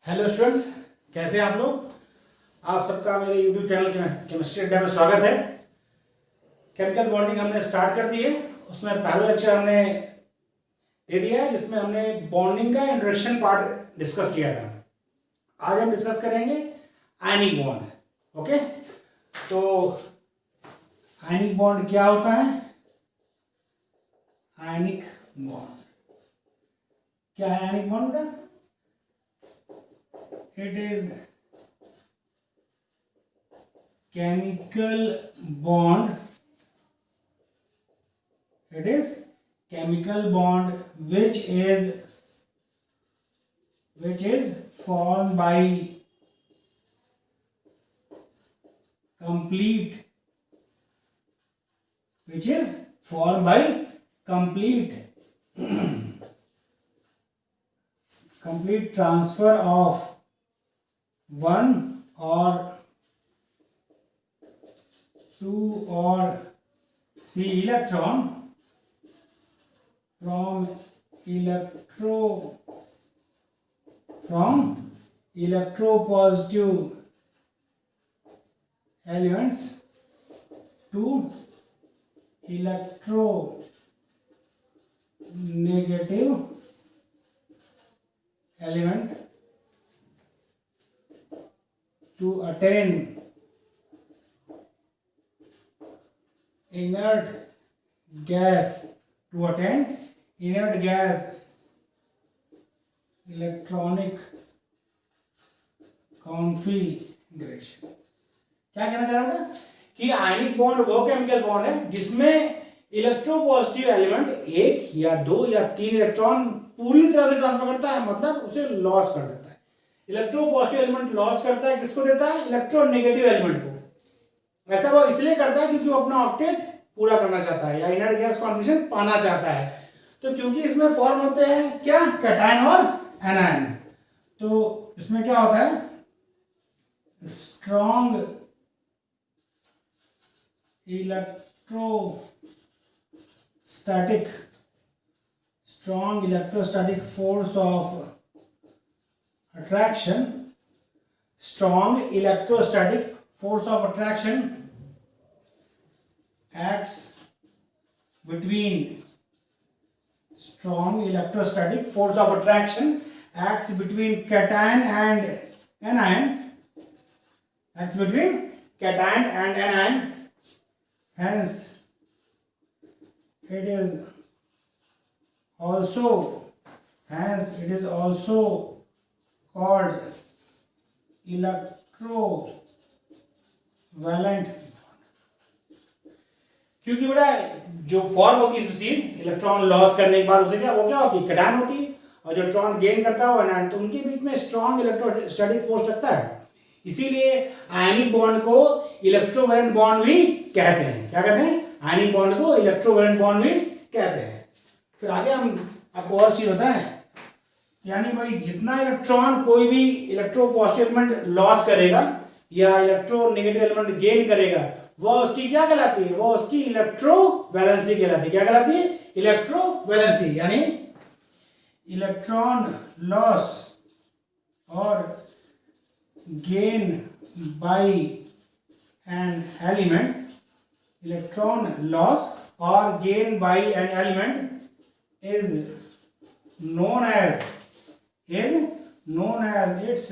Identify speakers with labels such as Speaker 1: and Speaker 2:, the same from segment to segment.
Speaker 1: Hello students, कैसे हैं आप लोग। आप सबका मेरे यूट्यूब चैनल केमिस्ट्री अड्डा में स्वागत है। केमिकल बॉन्डिंग हमने स्टार्ट कर दी है। उसमें पहला लेक्चर हमने दे दिया है जिसमें हमने बॉन्डिंग का इंट्रोडक्शन पार्ट डिस्कस किया था। आज हम डिस्कस करेंगे आयनिक बॉन्ड। ओके, तो आयनिक बॉन्ड क्या होता है। आयनिक बॉन्ड क्या है? आयनिक बॉन्ड का it is chemical bond. It is chemical bond which is formed by complete complete transfer of one or two or three electron from electropositive elements to electronegative element to attain inert gas electronic configuration। क्या कहना चाह रहा हूं कि ionic bond वो chemical bond है जिसमें electropositive element एक या दो या तीन इलेक्ट्रॉन पूरी तरह से ट्रांसफर करता है, मतलब उसे लॉस कर देता है। इलेक्ट्रोपॉजिटिव एलिमेंट लॉस करता है, किसको देता है? इलेक्ट्रोनेगेटिव एलिमेंट को। ऐसा वो इसलिए करता है क्योंकि वो अपना ऑक्टेट पूरा करना चाहता है या इनर्ट गैस कॉन्फिगरेशन पाना चाहता है। तो क्योंकि इसमें फॉर्म होते हैं क्या? कैटायन और एनायन। तो इसमें क्या होता है? Strong electrostatic force of attraction, strong electrostatic force of attraction acts between cation and anion, hence it is also called electrovalent. क्योंकि बेटा जो फॉर्म होती है इसमें इलेक्ट्रॉन लॉस करने के बाद उसे क्या होती है? कैटायन होती है, और जो इलेक्ट्रॉन गेन करता है वो एनायन। तो उनके बीच में स्ट्रॉन्ग इलेक्ट्रोस्टैटिक फोर्स लगता है। इसीलिए आयनिक बॉन्ड को इलेक्ट्रोवैलेंट बॉन्ड भी कहते हैं। क्या कहते हैं? आयनिक बॉन्ड को इलेक्ट्रोवैलेंट बॉन्ड भी कहते हैं। फिर आगे हम आपको और चीज बताएं, यानी भाई जितना इलेक्ट्रॉन कोई भी इलेक्ट्रोपॉजिटिव एलिमेंट लॉस करेगा या इलेक्ट्रोनेगेटिव एलिमेंट गेन करेगा, वो उसकी क्या कहलाती है? वो उसकी इलेक्ट्रोवैलेंसी कहलाती है। क्या कहलाती है? इलेक्ट्रोवैलेंसी। यानी इलेक्ट्रॉन लॉस और gain by an element, electron loss और gain by an element is known as its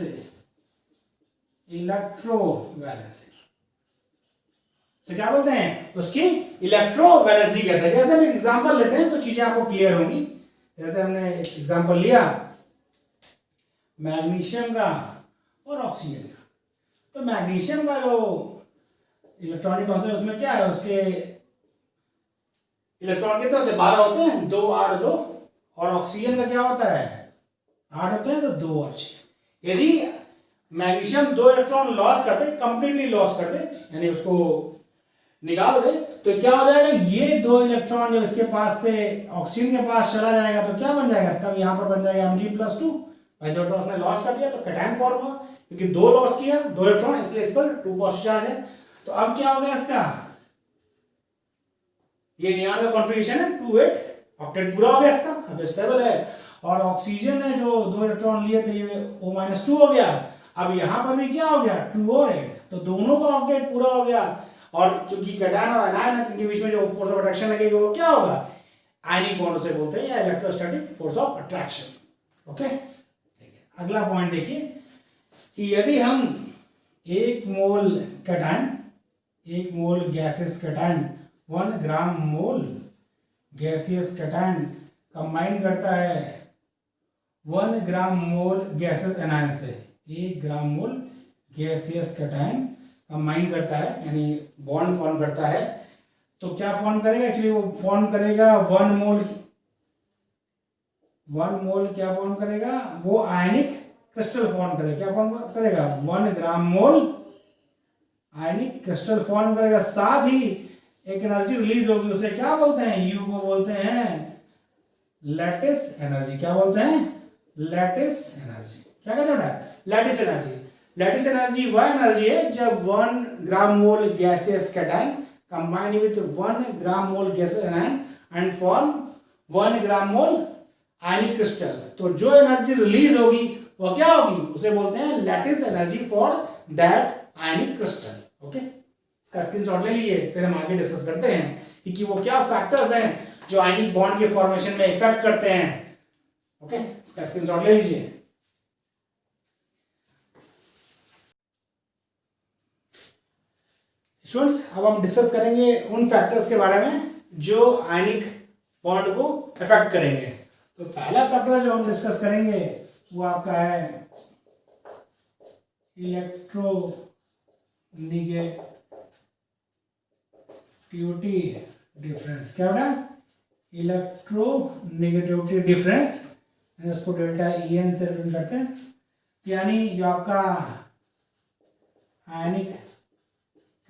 Speaker 1: electrovalency. तो क्या बोलते हैं? उसकी इलेक्ट्रोवैलेंसी कहते हैं। जैसे हम एग्जांपल लेते हैं तो चीजें आपको क्लियर होंगी। जैसे हमने एक एग्जांपल लिया मैग्नीशियम का और ऑक्सीजन का। तो मैग्नीशियम का जो इलेक्ट्रॉनिक कॉन्सेंट्रेशन उसमें क्या है? उसके इलेक्ट्रॉन कितने होते हैं? 12 होते हैं, 2 8 2। और ऑक्सीजन का क्या होता है? 8 होते हैं, तो 2 और 6। यदि मैग्नीशियम 2 इलेक्ट्रॉन लॉस कर दे, कंप्लीटली लॉस कर दे, यानी उसको निकाल दे, तो क्या हो जाएगा? ये 2 इलेक्ट्रॉन जब इसके पास से ऑक्सीजन के पास चला जाएगा तो क्या बन जाएगा? तब यहां पर बन जाएगा Mg+2। भाई 2 इलेक्ट्रॉन उसने लॉस कर दिया तो कैटायन फॉर्म हुआ, क्योंकि 2 लॉस किया 2 इलेक्ट्रॉन, इसलिए इस पर 2 पॉजिटिव चार्ज है। तो अब क्या हो गया इसका? ये नियॉन का कॉन्फ़िगरेशन है 2 8 ऑक्टेट पूरा हो गया इसका, अब स्टेबल है। और ऑक्सीजन ने जो 2 इलेक्ट्रॉन लिए थे ये O-2 हो गया। अब यहाँ पर भी क्या हो गया 2 और 8, तो दोनों का ऑक्टेट पूरा हो गया। और क्योंकि कैटायन और एनायन है, इनके बीच में जो फोर्स ऑफ अट्रैक्शन लगेगा वो क्या होगा, आयनिक बॉन्ड उसे बोलते हैं, या electrostatic force of attraction. Okay, अगला पॉइंट देखिए कि यदि हम 1 मोल कैटायन, 1 मोल gaseous cation, 1 gram mole gaseous cation combine करता है 1 ग्राम मोल गैसियस एनायन से, 1 gram mole gaseous cation combine करता है, यानी बॉन्ड फॉर्म करता है, तो क्या फॉर्म करेगा, एक्चुअली वो फॉर्म करेगा 1 मोल क्या फॉर्म करेगा, वो आयनिक क्रिस्टल फॉर्म करेगा। क्या फॉर्म करेगा, 1 gram mole ionic crystal form करेगा। साथ ही एक एनर्जी रिलीज होगी, उसे क्या बोलते हैं, यू को बोलते हैं लैटिस एनर्जी। क्या बोलते हैं, लैटिस एनर्जी। क्या कहते हैं, लैटिस एनर्जी। लैटिस एनर्जी वह एनर्जी है जब 1 gram mole gaseous cation combine with 1 gram mole gaseous anion and form 1 gram mole ionic crystal. तो जो एनर्जी रिलीज होगी वो क्या होगी, उसे बोलते हैं lattice energy for that ionic crystal. Okay, इसका स्क्रीनशॉट ले लीजिए, फिर हम आगे डिस्कस करते हैं कि वो क्या फैक्टर्स हैं जो आयनिक बॉन्ड के फॉर्मेशन में इफेक्ट करते हैं। ओके, इसका स्क्रीनशॉट ले लीजिए। स्टूडेंट्स, अब हम डिस्कस करेंगे उन फैक्टर्स के बारे में जो आयनिक बॉन्ड को इफेक्ट करेंगे। तो पहला फैक्टर जो हम डिस्कस करेंगे वो आपका है इलेक्ट्रोनेगेटिविटी डिफरेंस। क्या होगा, इलेक्ट्रोनेगेटिविटी डिफरेंस, उसको डेल्टा EN से रिप्रेजेंट करते हैं। यानी जो आपका आयनिक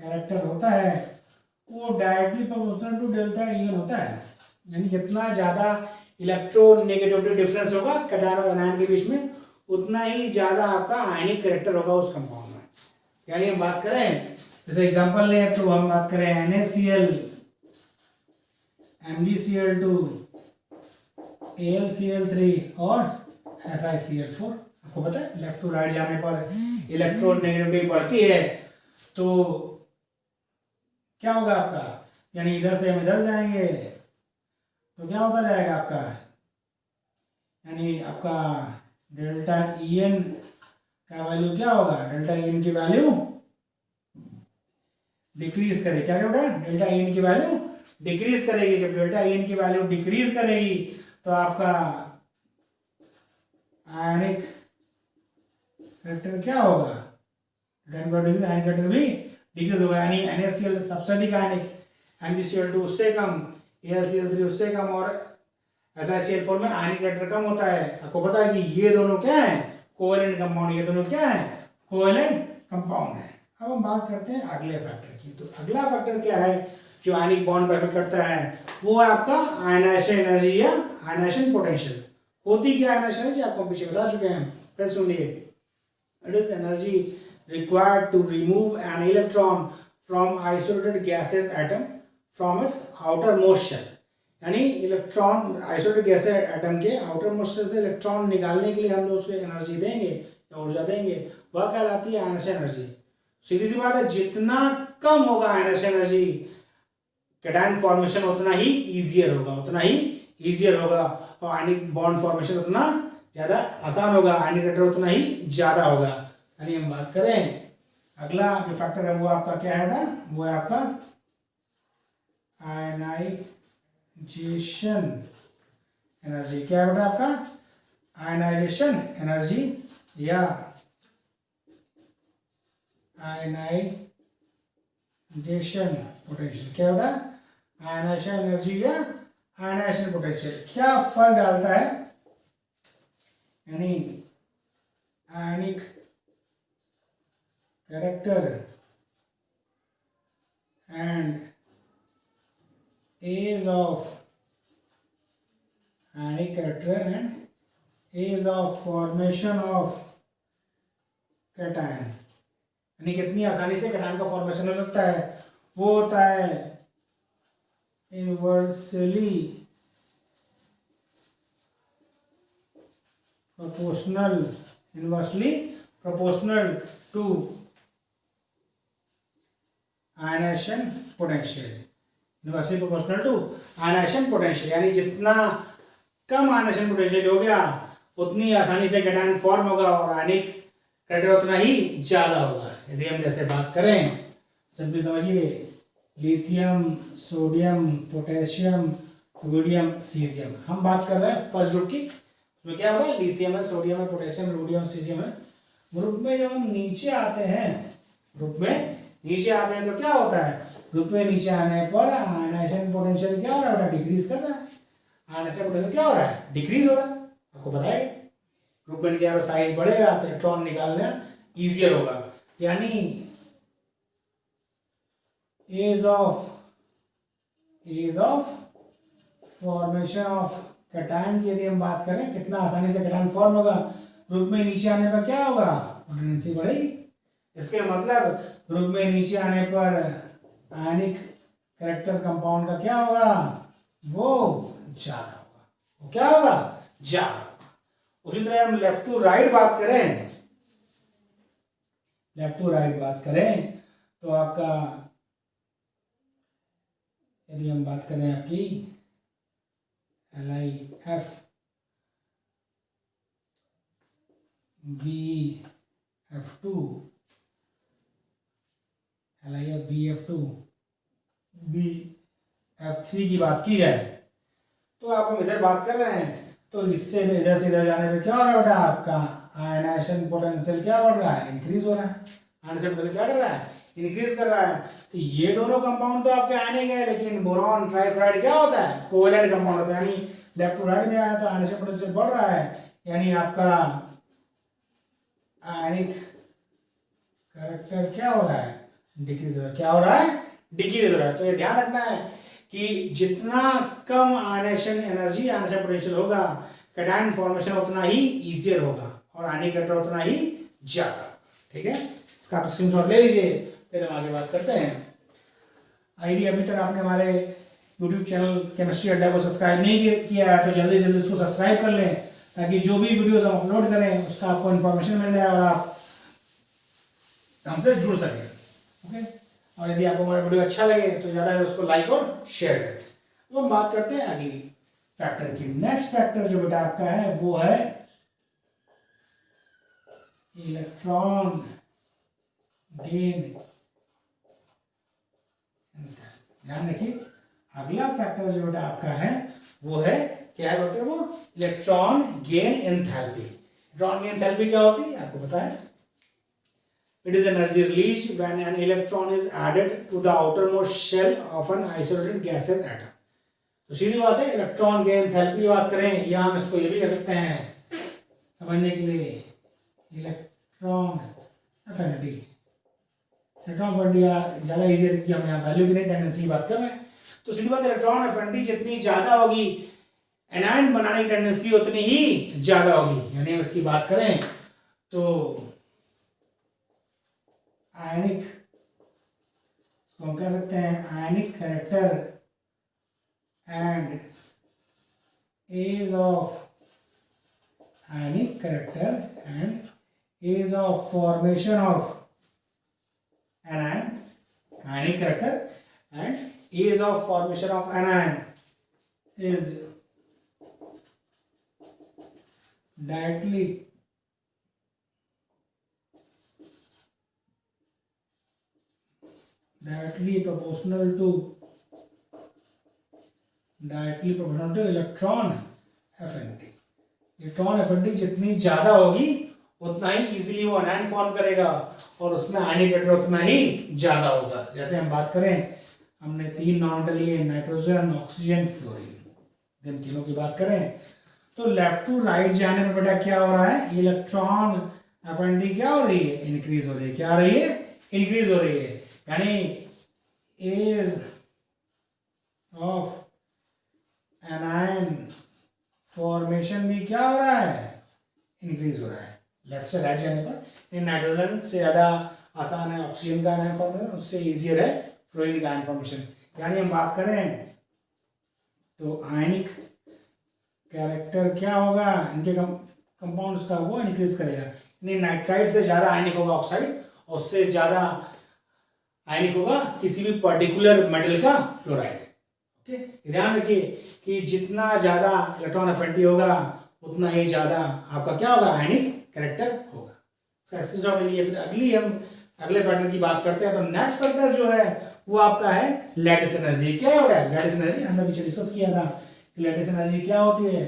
Speaker 1: कैरेक्टर होता है वो directly proportional to delta EN होता है। यानी जितना ज़्यादा इलेक्ट्रोनेगेटिविटी डिफरेंस होगा कैटायन और एनायन के बीच में, उतना ही ज़्यादा आपका आयनिक कैरेक्टर होगा उस कंपाउंड में। यानी हम बात करें, जैसे एग्जांपल लें तो हम बात करें NaCl, MgCl2, AlCl3 और SiCl4। आपको पता है लेफ्ट टू राइट जाने पर इलेक्ट्रोनेगेटिविटी बढ़ती है तो क्या होगा आपका, यानी इधर से हम इधर जाएंगे तो क्या होता जाएगा आपका, यानी आपका डेल्टा EN का वैल्यू क्या होगा, डेल्टा EN की वैल्यू डिक्रीज करेगी। क्या बेटा, डेल्टा EN की वैल्यू डिक्रीज करेगी। जब डेल्टा EN की वैल्यू डिक्रीज करेगी तो आपका आयनिक कैरेक्टर क्या होगा, आयनिक कैरेक्टर भी डिक्रीज होगा। यानी NaCl सबसे अधिक आयनिक, MgCl2 उससे कम, AlCl3 उससे कम और SiCl4 में आयनिक कैरेक्टर कम होता है। आपको पता है कि ये दोनों क्या है, कोवेलेंट कंपाउंड, ये दोनों क्या है, कोवेलेंट कंपाउंड है। अब हम बात करते हैं अगले फैक्टर की। तो अगला फैक्टर क्या है जो आयनिक बॉन्ड पर इफेक्ट करता है, वो है आपका आयनाइजेशन एनर्जी या आयनाइजेशन पोटेंशियल। होती क्या आयनाइजेशन एनर्जी आपको पीछे बता चुके हैं, फिर सुनिए। It is energy required to remove an electron from isolated gases atom from its outer most shell. यानी इलेक्ट्रॉन आइसोलेटेड गैस एटम के आउटर मोस्ट शेल से इलेक्ट्रॉन निकालने के लिए हम लोग उसको एनर्जी देंगे या ऊर्जा देंगे, वह कहलाती है आयनाइजेशन एनर्जी। सीधी सी बात है, जितना कम होगा आयनाइजेशन एनर्जी कैटायन फॉर्मेशन उतना ही ईजियर होगा, और आयनिक बॉन्ड फॉर्मेशन उतना ज़्यादा आसान होगा, आयनिक कैरेक्टर उतना ही ज़्यादा होगा। यानी हम बात करें अगला जो फैक्टर है वो आपका क्या है बेटा, वो है आपका आयनाइजेशन एनर्जी। क्या है बेटा आपका, आयनाइजेशन एनर्जी या आयनाइजेशन पोटेंशियल। क्या बेटा, आयनाइजेशन एनर्जी या आयनाइजेशन पोटेंशियल क्या फर्क डालता है, यानी ionic character and ease of ionic character and ease of formation of cation. यानी कितनी आसानी से कैटायन का फॉर्मेशन हो सकता है, वो होता है inversely proportional, inversely proportional to ionization potential, inversely proportional to ionization potential, यानी जितना कम आयनाइजेशन पोटेंशियल हो गया उतनी आसानी से कैटायन फॉर्म होगा और आयनिक कैरेक्टर उतना ही ज्यादा होगा। यदि हम जैसे बात करें, सिंपली समझिए, lithium, sodium, potassium, rubidium, caesium, हम बात कर रहे हैं फर्स्ट ग्रुप की। उसमें क्या होगा, लिथियम है, सोडियम है, पोटेशियम, रुबिडियम, सीजियम है। ग्रुप में जब हम नीचे आते हैं, ग्रुप में नीचे आते हैं तो क्या होता है, ग्रुप में नीचे आने पर आयनाइजेशन पोटेंशियल क्या हो रहा है, डिक्रीज कर रहा है। आयनाइजेशन पोटेंशियल क्या हो रहा है, डिक्रीज हो रहा है, आपको पता है। ग्रुप में नीचे अगर साइज बढ़ेगा तो इलेक्ट्रॉन निकालना इजियर होगा। यानी ease of formation of cation की यदि हम बात करें, कितना आसानी से कैटायन फॉर्म होगा, ग्रुप में नीचे आने पर क्या होगा, पोटेंशियल बढ़ेगी। इसके मतलब ग्रुप में नीचे आने पर आयनिक कैरेक्टर कंपाउंड का क्या होगा, वो ज्यादा होगा। वो क्या होगा, ज्यादा होगा। उसी तरह हम लेफ्ट टू राइट बात करें, लेफ्ट टू राइट बात करें तो आपका, यदि हम बात करें आपकी LiF BF2, LiF BF2 BF3 की बात की जाए तो आप हम इधर बात कर रहे हैं तो इससे इधर से इधर जाने पे क्या हो रहा है बेटा, आपका आयनाइजेशन पोटेंशियल क्या बढ़ रहा है, इंक्रीज हो रहा है। आयनाइजेशन पोटेंशियल क्या कर रहा है, इंक्रीज कर रहा है। तो ये दोनों कंपाउंड तो आपके आयनिक है, लेकिन बोरॉन ट्राइफ्लोराइड क्या होता है, कोवेलेंट कंपाउंड होता है। यानी लेफ्ट टू राइट में आया तो आयनाइजेशन पोटेंशियल बढ़ रहा है, यानी आपका आयनिक कैरेक्टर क्या हो रहा है, डिक्रीज हो रहा है। क्या हो रहा है, डिक्रीज हो रहा है। तो ये ध्यान रखना है कि जितना कम आयनाइजेशन एनर्जी, आयनाइजेशन पोटेंशियल होगा, कैटायन फॉर्मेशन उतना ही इजियर होगा और आयनिक कैरेक्टर उतना ही ज्यादा। ठीक है, इसका आप स्क्रीनशॉट ले लीजिए, फिर हम आगे बात करते हैं। यदि अभी तक आपने हमारे यूट्यूब चैनल केमिस्ट्री अड्डा को सब्सक्राइब नहीं किया है तो जल्दी से जल्दी उसको सब्सक्राइब कर लें, ताकि जो भी वीडियोस हम अपलोड करें उसका आपको इन्फॉर्मेशन मिल जाए और आप हमसे जुड़ सकें। ओके, और यदि आपको हमारा वीडियो अच्छा लगे तो ज़्यादा है उसको लाइक और शेयर करें। तो हम बात करते हैं अगली फैक्टर की। नेक्स्ट फैक्टर जो बेटा आपका है वो है इलेक्ट्रॉन गेन। ध्यान रखिए, अगला फैक्टर जो बेटा आपका है वो है क्या है बेटा, वो electron gain enthalpy. Electron gain enthalpy क्या होती है आपको पता है, it is energy released when an electron is added to the outermost shell of an isolated gaseous atom। तो सीधी बात है, इलेक्ट्रॉन गेन एंथैल्पी बात करें या हम इसको ये भी कह सकते हैं समझने के लिए इलेक्ट्रॉन एफिनिटी। इलेक्ट्रॉन एफिनिटी ज़्यादा इजी है कि हम यहाँ वैल्यू की नहीं, टेंडेंसी की बात कर रहे हैं। तो सीधी बात, इलेक्ट्रॉन एफिनिटी जितनी ज़्यादा होगी एनायन बनाने की टेंडेंसी उतनी ही ज़्यादा होगी। यानी हम इसकी बात करें तो आयनिक, इसको हम कह सकते हैं ionic character and ease of ionic character and ease of formation of anion, ionic character and ease of formation of anion is directly proportional to electron affinity. Electron affinity जितनी ज्यादा होगी उतना ही इजीली वो एनायन फॉर्म करेगा और उसमें आयनिक character उतना ही ज्यादा होगा। जैसे हम बात करें, हमने 3 नॉन लिए, नाइट्रोजन, ऑक्सीजन, फ्लोरीन, इन तीनों की बात करें तो लेफ्ट टू राइट जाने में बेटा क्या हो रहा है, इलेक्ट्रॉन एफिनिटी क्या हो रही है, इंक्रीज हो रही है। क्या हो रही है, इंक्रीज हो रही है। यानी एज ऑफ एनायन फॉर्मेशन भी क्या हो रहा है, इंक्रीज हो रहा है। लेफ्ट से राइट जाने पर नाइट्रोजन से ज़्यादा आसान है ऑक्सीजन का आयन फॉर्मेशन, उससे इजियर है फ्लोरीन का आयन फॉर्मेशन। यानी हम बात करें तो आयनिक कैरेक्टर क्या होगा, इनके कंपाउंड्स का वो इंक्रीज करेगा, यानी नाइट्राइड से ज़्यादा आयनिक होगा ऑक्साइड, और उससे ज़्यादा आयनिक होगा किसी भी पर्टिकुलर मेटल का फ्लोराइड। ओके, ध्यान रखिए कि जितना ज़्यादा इलेक्ट्रॉन अफिनिटी होगा उतना ही ज़्यादा आपका क्या होगा, आयनिक कैरेक्टर होगा। स्क्रीनशॉट ले लिए। फिर अगले फैक्टर की बात करते हैं। तो नेक्स्ट फैक्टर जो है वो आपका है लैटिस एनर्जी। क्या हो रहा है लैटिस एनर्जी, हमने पीछे डिस्कस किया था कि लैटिस एनर्जी क्या होती है।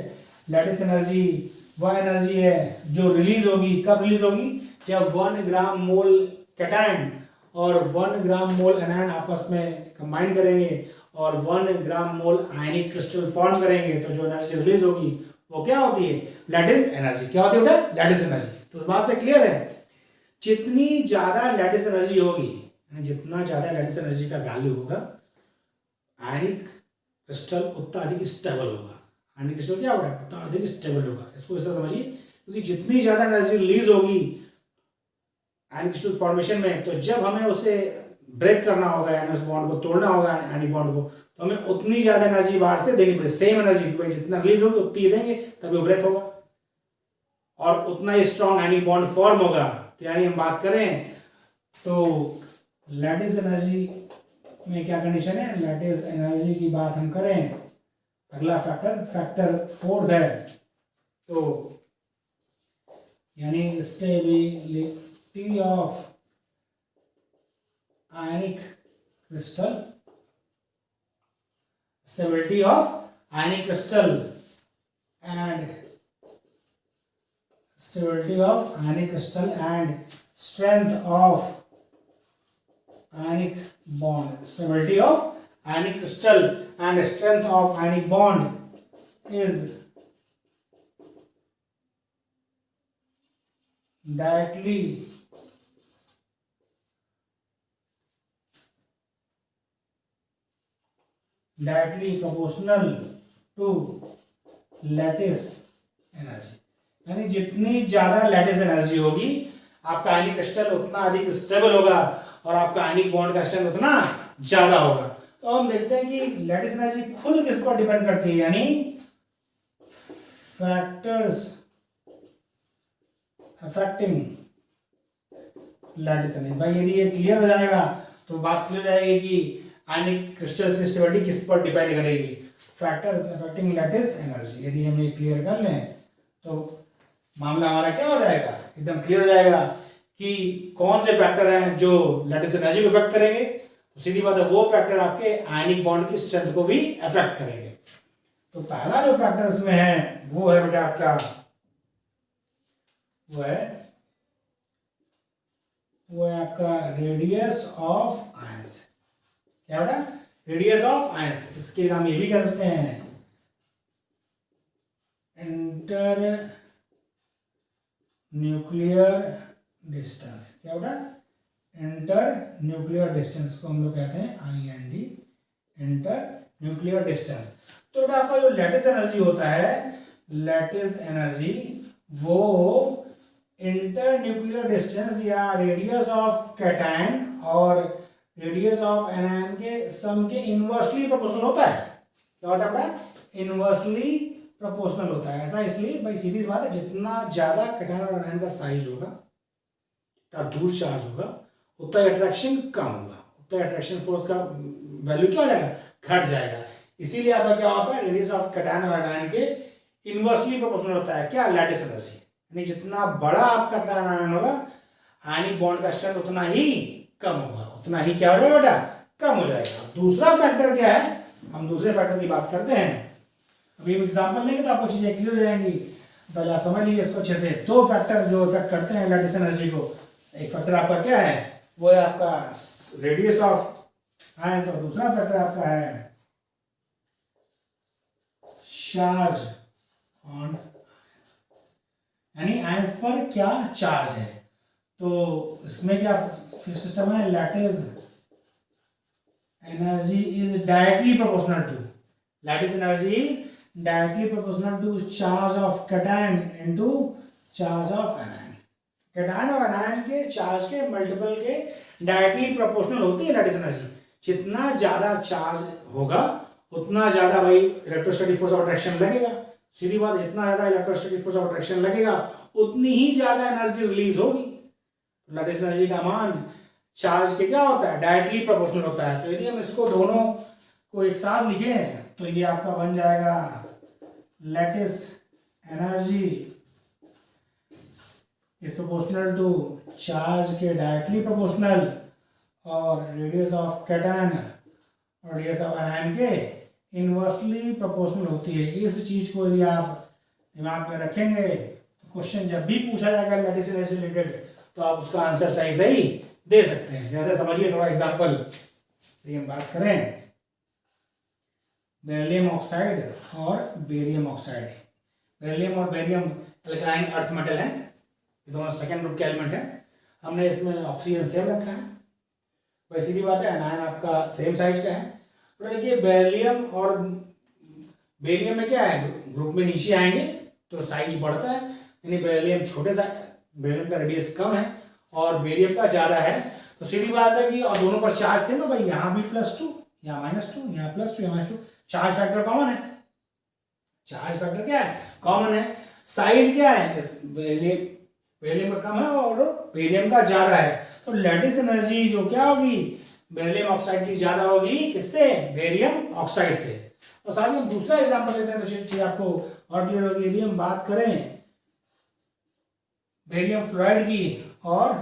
Speaker 1: लैटिस एनर्जी वह एनर्जी है जो रिलीज होगी, कब रिलीज होगी, जब 1 ग्राम मोल कैटायन और 1 ग्राम मोल एनायन आपस में कंबाइन करेंगे और 1 gram mole ionic crystal form करेंगे, तो जो एनर्जी रिलीज होगी वो क्या होती है, लैटिस एनर्जी। क्या होती है बेटा, लैटिस एनर्जी। तो उस बात से क्लियर है, जितनी ज्यादा लैटिस एनर्जी होगी, जितना ज्यादा लैटिस एनर्जी का वैल्यू होगा, आयनिक क्रिस्टल उतना अधिक स्टेबल होगा। आयनिक क्रिस्टल क्या होगा, उतना अधिक स्टेबल होगा। इसको इस तरह समझिए, क्योंकि जितनी ज्यादा एनर्जी रिलीज होगी आयनिक क्रिस्टल फॉर्मेशन में, तो जब हमें उसे ब्रेक करना होगा, यानी उस बॉन्ड को तोड़ना होगा आयनिक बॉन्ड को, तो हमें उतनी ज्यादा एनर्जी बाहर से देनी पड़ेगी। सेम एनर्जी जितना रिलीज होगी उतनी देंगे तभी वो ब्रेक होगा और उतना ही स्ट्रॉन्ग आयनिक बॉन्ड फॉर्म होगा। तो यानी हम बात करें तो लैटिस एनर्जी में क्या कंडीशन है, लैटिस एनर्जी की बात हम करें, अगला फैक्टर 4 है, तो यानी stability of ionic crystal, stability of ionic crystal and stability of ionic crystal and strength of ionic bond. Stability of ionic crystal and strength of ionic bond is directly proportional to lattice energy. यानी जितनी ज्यादा lattice energy होगी, आपका आयनिक crystal उतना अधिक stable होगा और आपका आयनिक बॉन्ड का स्ट्रेंथ उतना ज्यादा होगा। तो हम देखते हैं कि लैटिस एनर्जी खुद किस पर डिपेंड करती है, यानी फैक्टर्स अफेक्टिंग लैटिस एनर्जी। भाई यदि ये क्लियर हो जाएगा तो बात क्लियर हो जाएगी कि आयनिक क्रिस्टल्स की स्टेबिलिटी किस पर डिपेंड करेगी, फैक्टर्स अफेक्टिंग लैटिस एनर्जी। यदि हम ये क्लियर कर लें तो मामला हमारा क्या हो जाएगा, एकदम क्लियर हो जाएगा कि कौन से फैक्टर हैं जो लैटिस एनर्जी को अफेक्ट करेंगे। तो सीधी बात है, वो फैक्टर आपके आयनिक बॉन्ड की स्ट्रेंथ को भी अफेक्ट करेंगे। तो पहला जो फैक्टर इसमें है वो है बेटा आपका, वो है आपका रेडियस ऑफ आयंस। क्या बेटा, रेडियस ऑफ आयंस। इसके हम ये भी कह सकते हैं इंटर न्यूक्लियर डिस्टेंस। क्या बेटा, इंटर न्यूक्लियर डिस्टेंस को हम लोग कहते हैं IND, इंटर न्यूक्लियर डिस्टेंस। तो बेटा आपका जो लैटिस एनर्जी होता है, लैटिस एनर्जी वो इंटर न्यूक्लियर डिस्टेंस या रेडियस ऑफ कैटायन और रेडियस ऑफ एनायन के सम के इनवर्सली प्रोपोर्शनल होता है। क्या होता है बेटा, इनवर्सली प्रोपोर्शनल होता है। ऐसा इसलिए भाई सीधी बात है, जितना ज्यादा कैटायन और एनायन का साइज होगा, जितना दूर चार्ज होगा, उतना अट्रैक्शन कम होगा, उतना अट्रैक्शन फोर्स का वैल्यू क्या हो जाएगा, घट जाएगा। इसीलिए आपका क्या होता है, रेडियस ऑफ कैटायन और एनायन के इनवर्सली प्रोपोर्शनल होता है क्या, लैटिस एनर्जी। यानी जितना बड़ा आपका कैटायन आयन होगा, आयनिक बॉन्ड का स्ट्रेंथ उतना ही कम होगा, उतना ही क्या हो जाएगा बेटा, कम हो जाएगा। दूसरा फैक्टर क्या है, हम दूसरे फैक्टर की बात करते हैं। अभी हम एग्जांपल लेंगे तो आपको चीजें क्लियर हो जाएंगी। पहले आप समझ लीजिए इसको अच्छे से। दो फैक्टर जो इफेक्ट करते हैं लैटिस एनर्जी को, एक फैक्टर आपका क्या है, वो है आपका रेडियस ऑफ आयंस और दूसरा फैक्टर आपका है चार्ज ऑन, यानी आयंस पर क्या चार्ज है। तो इसमें क्या सिस्टम है, lattice energy is directly proportional to, lattice energy directly proportional to charge of cation into charge of anion. Cation और एनायन के चार्ज के मल्टीपल के डायरेक्टली प्रोपोर्शनल होती है लैटिस एनर्जी। जितना ज्यादा चार्ज होगा उतना ज्यादा भाई इलेक्ट्रोस्टैटिक फोर्स ऑफ अट्रैक्शन लगेगा। सीधी बात, जितना ज्यादा इलेक्ट्रोस्टैटिक फोर्स ऑफ अट्रैक्शन लगेगा उतनी ही ज्यादा एनर्जी रिलीज होगी। लैटिस एनर्जी का मान चार्ज के क्या होता है, डायरेक्टली प्रोपोर्शनल होता है। तो यदि हम इसको दोनों को एक साथ लिखें तो ये आपका बन जाएगा lattice energy is proportional to charge के डायरेक्टली प्रोपोर्शनल, और रेडियस ऑफ कैटायन और रेडियस ऑफ एनायन के इनवर्सली प्रोपोर्शनल होती है। इस चीज को यदि आप दिमाग में रखेंगे तो क्वेश्चन जब भी पूछा जाएगा लैटिस एनर्जी से रिलेटेड तो आप उसका आंसर सही सही दे सकते हैं। जैसे समझिए थोड़ा एग्जांपल, हम बात करें बेरिलियम ऑक्साइड और बेरियम ऑक्साइड। बेरिलियम और बेरियम एल्काइन अर्थ मेटल है, ये दोनों सेकेंड ग्रुप के एलिमेंट है। हमने इसमें ऑक्सीजन सेम रखा है, वैसी भी बात है एनायन आपका सेम साइज का है। तो देखिए बेरिलियम और बेरियम में क्या है, ग्रुप में नीचे आएंगे तो साइज बढ़ता है, यानी बेरिलियम छोटे साइज, बेरिलियम का रेडियस कम है और बेरियम का ज्यादा है। तो सीधी बात है कि और दोनों पर चार्ज सेम है भाई, यहाँ भी +2 यहाँ -2 यहाँ +2 यहाँ -2, चार्ज फैक्टर कॉमन है। चार्ज फैक्टर क्या है, कॉमन है। साइज क्या है, बेरिलियम का कम है और बेरियम का ज्यादा है। तो लैटिस एनर्जी जो क्या होगी, बेरिलियम ऑक्साइड की ज्यादा होगी, किससे, बेरियम ऑक्साइड से। और साथ ही हम दूसरा एग्जांपल लेते हैं तो चीज आपको और क्लियर होगी। यदि हम बात करें बेरियम फ्लोराइड की और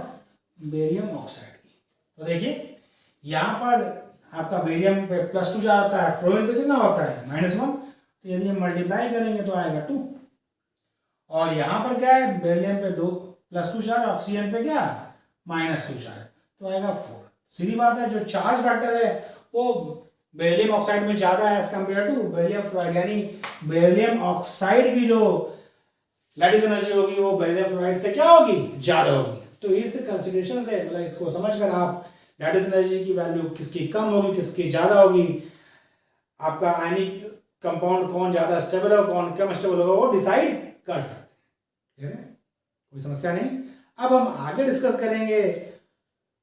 Speaker 1: बेरियम ऑक्साइड की, तो देखिए यहाँ पर आपका बेरियम पे +2 चार्ज होता है, फ्लोरीन पे कितना होता है -1, तो यदि हम मल्टीप्लाई करेंगे तो आएगा 2। और यहाँ पर क्या है, बेरिलियम पे +2 चार्ज, ऑक्सीजन पे क्या -2 चार्ज, तो आएगा 4। सीधी बात है, जो चार्ज फैक्टर है वो बेरिलियम ऑक्साइड में ज्यादा है as compare to beryllium fluoride, यानी बेरिलियम ऑक्साइड की जो लैटिस एनर्जी होगी वो बेरिलियम फ्लोराइड से क्या होगी, ज्यादा होगी। तो इस कंसिडरेशन से मतलब इसको समझकर आप लैटिस एनर्जी की वैल्यू किसकी कम होगी किसकी ज्यादा होगी, आपका आयनिक कंपाउंड कौन ज्यादा स्टेबल हो कौन कम स्टेबल होगा वो डिसाइड कर सकते हैं। कोई समस्या नहीं। अब हम आगे डिस्कस करेंगे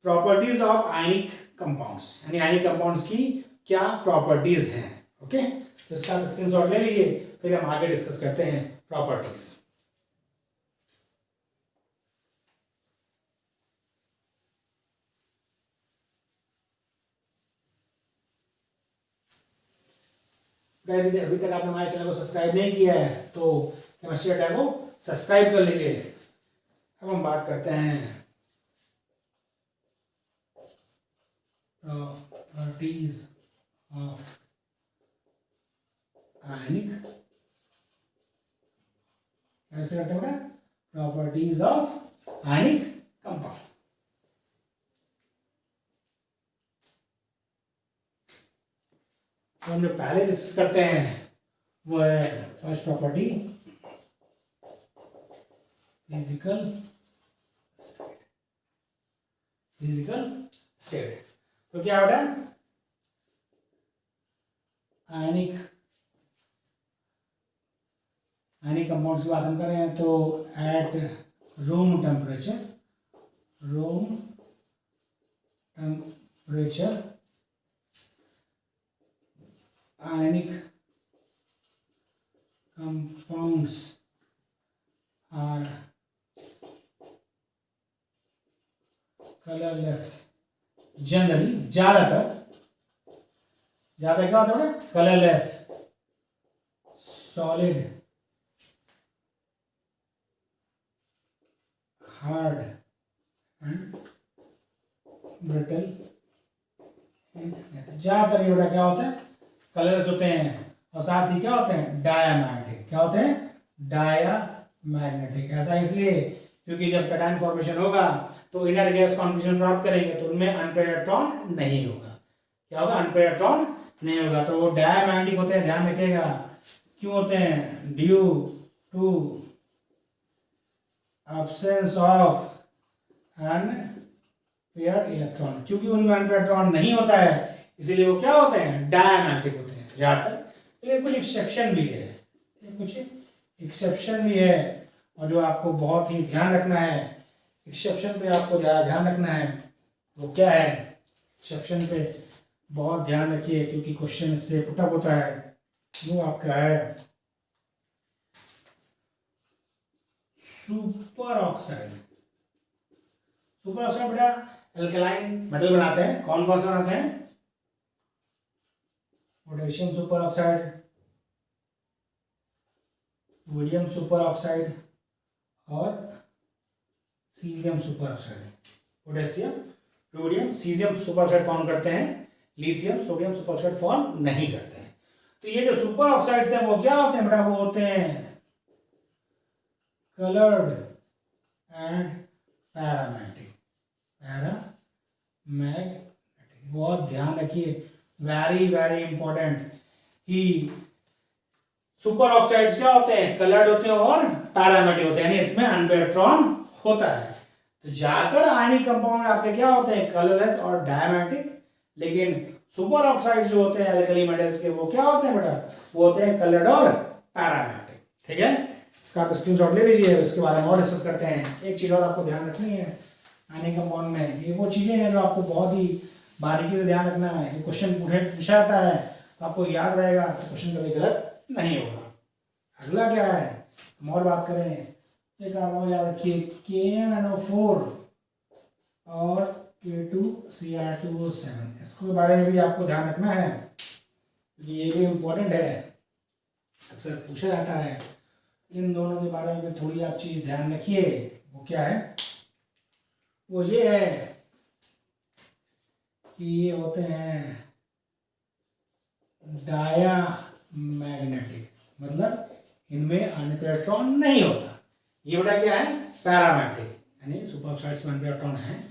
Speaker 1: प्रॉपर्टीज ऑफ आयनिक कंपाउंड्स, यानी आयनिक कंपाउंड्स की क्या प्रॉपर्टीज हैं। ओके, तो इसका स्क्रीनशॉट ले लीजिए, फिर हम आगे डिस्कस करते हैं प्रॉपर्टीज। अभी तक आपने हमारे चैनल को सब्सक्राइब नहीं किया है तो केमिस्ट्री अड्डा को सब्सक्राइब कर लीजिए। अब हम बात करते हैं प्रॉपर्टीज ऑफ आयनिक, कैसे करते हैं बेटा, प्रॉपर्टीज ऑफ आयनिक कंपाउंड। तो हम जो पहले डिस्कस करते हैं वो है first property physical state. Physical state तो क्या बेटा, आयनिक कंपाउंड्स की बात हम कर रहे हैं तो at room temperature ionic compounds are colorless generally, ज्यादा क्या होता है colourless, solid, hard and brittle. ज्यादातर ये बेटा क्या होता है, कलर्स होते हैं और साथ ही क्या होते हैं, डायामैग्नेटिक। क्या होते हैं, डायामैग्नेटिक। ऐसा इसलिए क्योंकि जब कैटायन फॉर्मेशन होगा तो इनर्ट गैस कॉन्फिगरेशन प्राप्त करेंगे तो उनमें अनपेयर्ड इलेक्ट्रॉन नहीं होगा। क्या होगा, अनपेयर्ड इलेक्ट्रॉन नहीं होगा। तो वो डायामैग्नेटिक होते हैं, ध्यान रखिएगा। क्यों होते हैं, due to absence of unpaired electron, क्योंकि उनमें अनपेयर्ड इलेक्ट्रॉन नहीं होता है इसीलिए वो क्या होते हैं, डायमैग्नेटिक होते हैं ज्यादातर। लेकिन कुछ एक्सेप्शन भी है, और जो आपको बहुत ही ध्यान रखना है, एक्सेप्शन पे आपको ज़्यादा ध्यान रखना है। वो क्या है, एक्सेप्शन पे बहुत ध्यान रखिए क्योंकि क्वेश्चन इससे पुटअप होता है। वो आपका है सुपर ऑक्साइड। सुपर ऑक्साइड बेटा एल्कलाइन मेटल बनाते हैं। कौन कौन से बनाते हैं? Potassium super oxide, sodium super oxide और caesium super oxide. Potassium, sodium, caesium super oxide form करते हैं, lithium sodium super oxide form नहीं करते हैं। तो ये जो सुपर ऑक्साइड्स हैं वो क्या होते हैं बेटा? वो होते हैं कलर्ड एंड पैरामैग्नेटिक। बहुत ध्यान रखिए, वेरी वेरी इंपॉर्टेंट, कि सुपर ऑक्साइड्स क्या होते हैं? कलर्ड होते हैं और पैरामैग्नेटिक होते हैं, यानी इसमें अनपेयर्ड इलेक्ट्रॉन होता है। तो ज्यादातर आयनिक कंपाउंड आपके क्या होते हैं? कलरलेस और डायमैग्नेटिक। लेकिन सुपर ऑक्साइड जो होते हैं एल्कली मेटल्स के, वो क्या होते हैं बेटा? वो होते हैं कलर्ड और पैरामैग्नेटिक। ठीक है, इसका आप स्क्रीनशॉट ले लीजिए, उसके बारे में और डिस्कस करते हैं। एक चीज और आपको ध्यान रखनी है आयनिक कंपाउंड में, ये वो चीजें हैं जो आपको बहुत ही बारीकी से ध्यान रखना है। कि क्वेश्चन पूछा जाता है तो आपको याद रहेगा, तो क्वेश्चन कभी गलत नहीं होगा। अगला क्या है, हम और बात करें, एक आता याद रखिए KMnO4 और K2Cr2O7, इसके बारे में भी आपको ध्यान रखना है क्योंकि ये भी इम्पोर्टेंट है, अक्सर पूछा जाता है। इन दोनों के बारे में भी थोड़ी आप चीज ध्यान रखिए। वो क्या है? वो ये है कि ये होते हैं डायामैग्नेटिक, मतलब इनमें अनपेयर्ड इलेक्ट्रॉन नहीं होता। ये बेटा क्या है? पैरामैग्नेटिक, यानी सुपर ऑक्साइड्स में अनपेयर्ड इलेक्ट्रॉन है।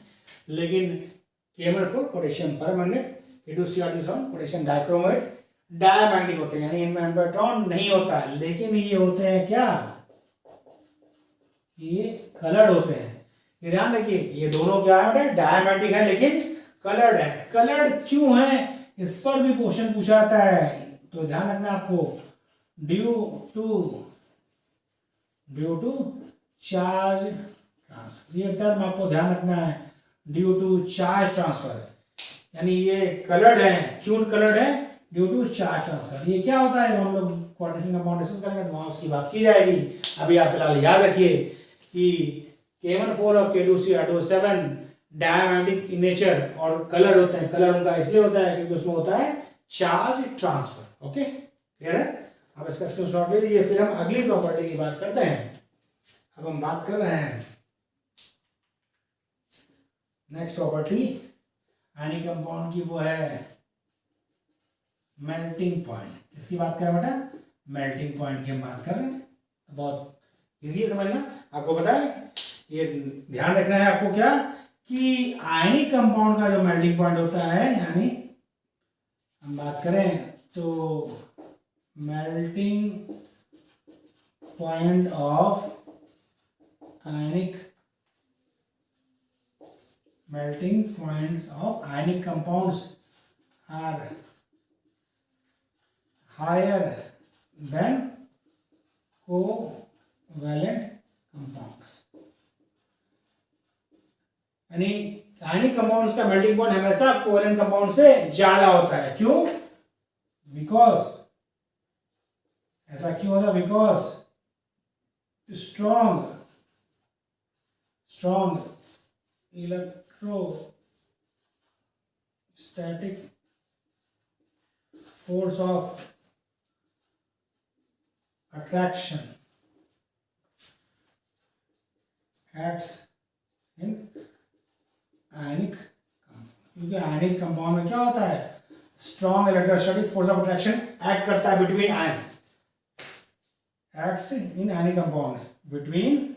Speaker 1: लेकिन KMnO4 potassium परमैग्नेट, K2Cr2O7 potassium dichromate diamagnetic होते हैं, यानी इनमें अनपेयर्ड इलेक्ट्रॉन नहीं होता। लेकिन ये होते हैं क्या? ये कलर्ड होते हैं। ये ध्यान रखिए, ये दोनों क्या है? डायमैग्नेटिक है लेकिन कलर्ड है। कलर्ड क्यों है? इस पर भी क्वेश्चन पूछा जाता है, तो ध्यान रखना आपको। ड्यू टू चार्ज ट्रांसफर, ये टर्म आपको ध्यान रखना है, ड्यू टू चार्ज ट्रांसफर, यानी ये कलर्ड है। क्यों कलर्ड है? Due to charge transfer. ये क्या होता है? हम लोग कोऑर्डिनेशन कंपाउंड डिस्कस करेंगे तो वहां उसकी बात की जाएगी। अभी आप फिलहाल याद रखिए कि KMnO4 और K2Cr2O7 डायमैग्नेटिक इन नेचर और कलर होते हैं। कलर उनका इसलिए होता है क्योंकि उसमें होता है चार्ज ट्रांसफर। ओके, क्लियर है? अब इसका स्क्रीनशॉट ले लीजिए। फिर हम अगली प्रॉपर्टी की बात करते हैं। अब हम बात कर रहे हैं नेक्स्ट प्रॉपर्टी आयनिक कंपाउंड की, वो है मेल्टिंग पॉइंट। किसकी बात कर रहे हैं बेटा? मेल्टिंग पॉइंट की हम बात कर रहे हैं। तो बहुत इजी है समझना। आपको पता है, ये ध्यान रखना है आपको क्या, कि आयनिक कंपाउंड का जो मेल्टिंग पॉइंट होता है, यानी हम बात करें तो melting point of ionic compounds are higher than covalent compounds, यानी आयनिक कंपाउंड्स का मेल्टिंग पॉइंट हमेशा कोवैलेंट कंपाउंड से ज्यादा होता है। क्यों? बिकॉज, ऐसा क्यों होता है? Because strong electrostatic force of attraction acts in ionic compound. क्योंकि आयनिक कंपाउंड में क्या होता है? Strong electrostatic force of attraction act करता है between ions, acts in ionic compound between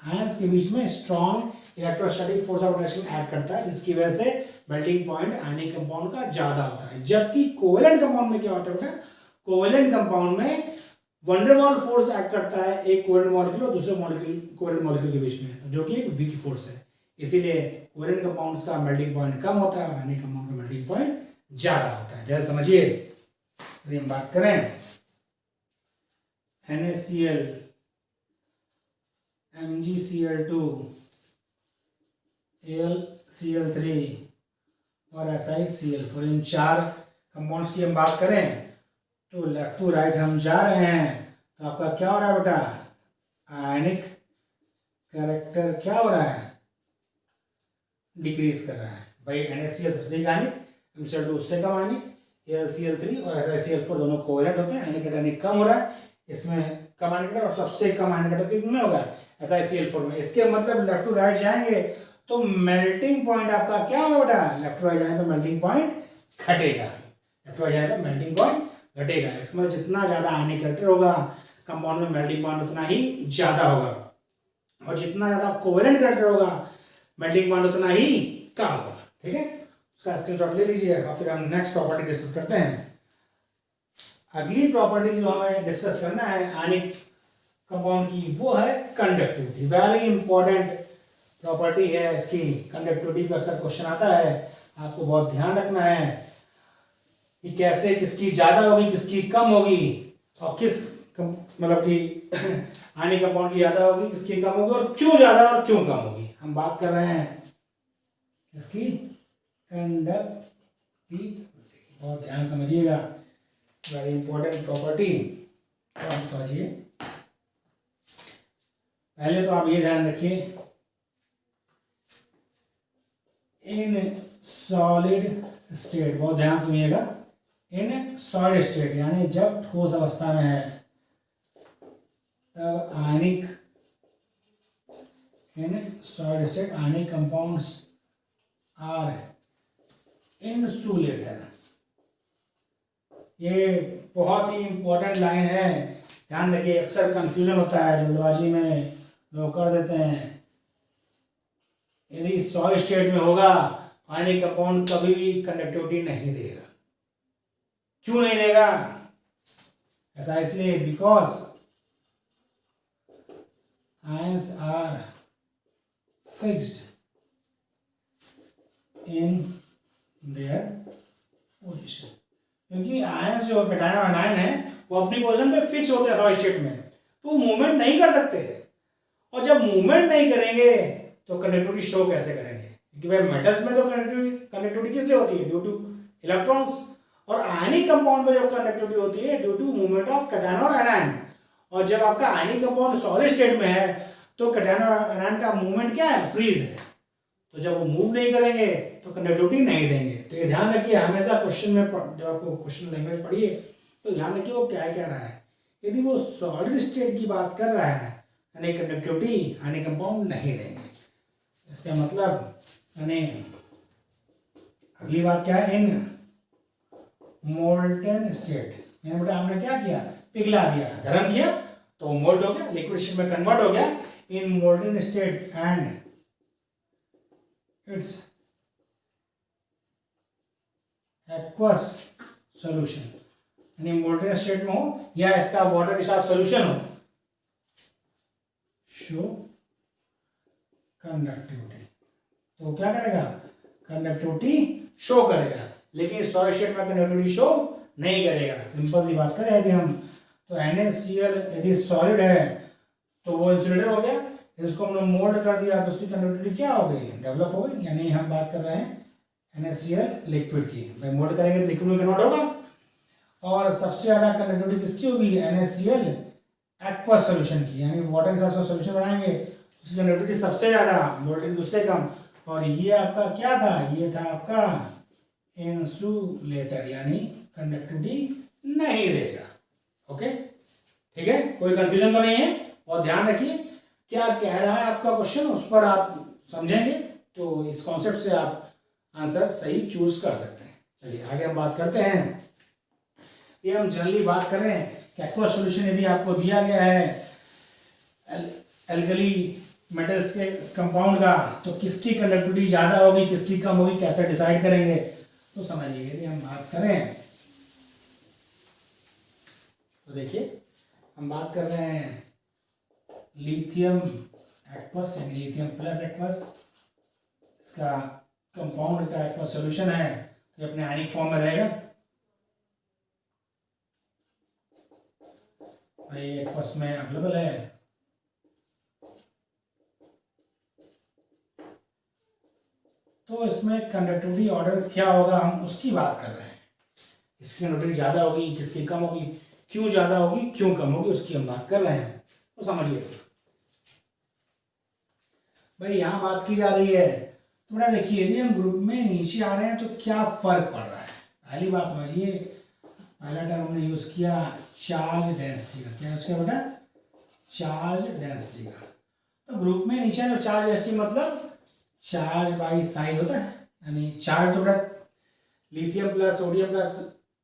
Speaker 1: ions के बीच में strong electrostatic force of attraction act करता है, जिसकी वजह से मेल्टिंग पॉइंट आयनिक कंपाउंड का ज्यादा होता है। जबकि कोवैलेंट कंपाउंड में क्या होता है? कोवैलेंट कंपाउंड में वंडरवॉल फोर्स एक्ट करता है एक कोवैलेंट मॉलिक्यूल और दूसरे कोवैलेंट मॉलिक्यूल के बीच में, जो कि एक वीक फोर्स है। इसीलिए कोवैलेंट कंपाउंड्स का मेल्टिंग पॉइंट कम होता है और आयनिक कंपाउंड का मेल्टिंग पॉइंट ज्यादा होता है। जैसे समझिए, यदि हम बात करें NaCl, MgCl2, AlCl3 और SiCl4, इन चार कंपाउंड्स की हम बात करें तो लेफ्ट टू राइट हम जा रहे हैं तो आपका क्या हो रहा है बेटा, आयनिक कैरेक्टर क्या हो रहा है, डिक्रीज कर रहा है भाई। NaCl अधिक आयनिक, Mcl2 उससे कम आयनिक, AlCl3 और SiCl4 दोनों कोवेलेंट होते हैं, आयनिक आयनिक कम हो रहा है इसमें, कम आयनिक और सबसे कम आयनिक कितने होगा, SiCl4 में। इसके मतलब लेफ्ट टू राइट जाएंगे तो मेल्टिंग पॉइंट आपका क्या होगा बेटा, लेफ्ट टू राइट जाने पर मेल्टिंग पॉइंट घटेगा, लेफ्ट टू राइट जाने पर मेल्टिंग पॉइंट घटेगा। इसमें जितना ज्यादा आयनिक कैरेक्टर होगा कंपाउंड में मेल्टिंग पॉइंट उतना ही ज्यादा होगा, और जितना ज्यादा कोवेलेंट कैरेक्टर होगा मेल्टिंग पॉइंट उतना ही कम होगा। ठीक है, उसका स्क्रीनशॉट ले लीजिए और फिर हम नेक्स्ट प्रॉपर्टी डिस्कस करते हैं। अगली प्रॉपर्टी जो हमें डिस्कस करना है आयनिक कंपाउंड की वो है कंडक्टिविटी। वेरी इंपॉर्टेंट प्रॉपर्टी है इसकी कंडक्टिविटी पे, अक्सर क्वेश्चन आता है, आपको बहुत ध्यान रखना है कि कैसे किसकी ज्यादा होगी किसकी कम होगी, और किस मतलब कि आयनिक कंपाउंड की ज्यादा होगी किसकी कम होगी, और क्यों ज्यादा और क्यों कम होगी। हम बात कर रहे हैं इसकी कंडक्टिविटी, बहुत ध्यान समझिएगा, वेरी इंपॉर्टेंट प्रॉपर्टी। तो आप समझिए, पहले तो आप ये ध्यान रखिए, इन सॉलिड स्टेट, बहुत ध्यान सुनिएगा, इन सॉलिड स्टेट यानी जब ठोस अवस्था में है तब ionic, in solid state ionic compounds are insulator. ये बहुत ही इंपॉर्टेंट लाइन है, ध्यान रखिए, अक्सर कंफ्यूजन होता है, जल्दबाजी में लोग कर देते हैं। यदि सॉलिड स्टेट में होगा आयनिक कंपाउंड कभी भी कंडक्टिविटी नहीं देगा। क्यों नहीं देगा, ऐसा इसलिए because ions are fixed in their position, क्योंकि आयंस जो कैटायन और एनायन है वो अपनी पोजीशन पे फिक्स होते हैं सॉलिड स्टेट में, तो वो मूवमेंट नहीं कर सकते, और जब मूवमेंट नहीं करेंगे तो कंडक्टिविटी शो कैसे करेंगे, क्योंकि भाई मेटल्स में तो कंडक्टिविटी किस लिए होती है, ड्यू टू इलेक्ट्रॉन्स, और आयनिक कंपाउंड में जो कंडक्टिविटी होती है due to movement of cation और एनायन। और जब आपका आयनिक कंपाउंड सॉलिड स्टेट में है तो कैटायन और एनायन का मूवमेंट क्या है, फ्रीज है, तो जब वो मूव नहीं करेंगे तो कंडक्टिविटी नहीं देंगे। तो ये ध्यान रखिए, हमेशा क्वेश्चन में जब आपको क्वेश्चन लैंग्वेज पढ़िए तो ध्यान रखिए वो क्या कह रहा है। यदि वो सॉलिड स्टेट की बात कर रहा है यानी कंडक्टिविटी आयनिक कंपाउंड नहीं देंगे, इसका मतलब यानी अगली बात क्या है, इन मोल्टेन स्टेट, यानी बेटा हमने क्या किया, पिघला दिया, गर्म किया तो मोल्ट हो गया, लिक्विड स्टेट में कन्वर्ट हो गया। In molten state and its aqueous solution, यानी मोल्टेन स्टेट में हो या इसका वाटर के साथ सॉल्यूशन हो, शो कंडक्टिविटी, तो क्या करेगा, कंडक्टिविटी शो करेगा, लेकिन सॉलिड स्टेट में कंडक्टिविटी शो नहीं करेगा। सिंपल सी बात करें यदि हम, तो NaCl यदि सॉलिड है तो वो इंसुलेटर हो गया, इसको हमने मोल्ड कर दिया तो उसकी कंडक्टिविटी क्या हो गई, डेवलप हो गई, यानी हम बात कर रहे हैं NaCl लिक्विड की, भाई मोल्ड करेंगे तो लिक्विड में कन्वर्ट होगा, और सबसे ज़्यादा कंडक्टिविटी किसकी होगी, NaCl एक्वस सॉल्यूशन की, यानी वाटर के साथ सॉल्यूशन बनाएंगे उसकी कंडक्टिविटी सबसे ज़्यादा, मोल्ड उससे कम, और ये आपका क्या था, ये था आपका इंसुलेटर, यानी कंडक्टिविटी नहीं देगा। ओके, ठीक है, कोई कंफ्यूजन तो नहीं है, और ध्यान रखिए क्या कह रहा है आपका क्वेश्चन, उस पर आप समझेंगे तो इस कॉन्सेप्ट से आप आंसर सही चूज कर सकते हैं। चलिए आगे हम बात करते हैं। ये हम जनरली बात करें कि एक्वस सॉल्यूशन यदि आपको दिया गया है एल्कली मेटल्स के कंपाउंड का, तो किसकी कंडक्टिविटी ज़्यादा होगी किसकी कम होगी कैसे डिसाइड करेंगे, तो समझिए। यदि हम बात करें तो देखिए हम बात कर रहे हैं लिथियम एक्वस यानी लिथियम प्लस एक्वस, इसका कंपाउंड का एक्वस सॉल्यूशन है तो ये अपने आयनिक फॉर्म में रहेगा, भाई एक्वस में अवेलेबल है, तो इसमें कंडक्टिविटी ऑर्डर क्या होगा हम उसकी बात कर रहे हैं, किसकी कंडक्टिविटी ज़्यादा होगी किसकी कम होगी, क्यों ज़्यादा होगी क्यों कम होगी उसकी हम बात कर रहे हैं, तो समझिए भाई। यहाँ बात की जा रही है तो बेटा देखिए, यदि हम ग्रुप में नीचे आ रहे हैं तो क्या फर्क पड़ रहा है। पहली बात समझिए, पहला टर्म हमने यूज किया चार्ज डेंसिटी का। क्या यूज किया बेटा? चार्ज डेंसिटी का। तो ग्रुप में नीचे जो चार्ज डेंसिटी मतलब चार्ज बाई साइज होता है, यानी चार्ज तो बेटा lithium plus sodium plus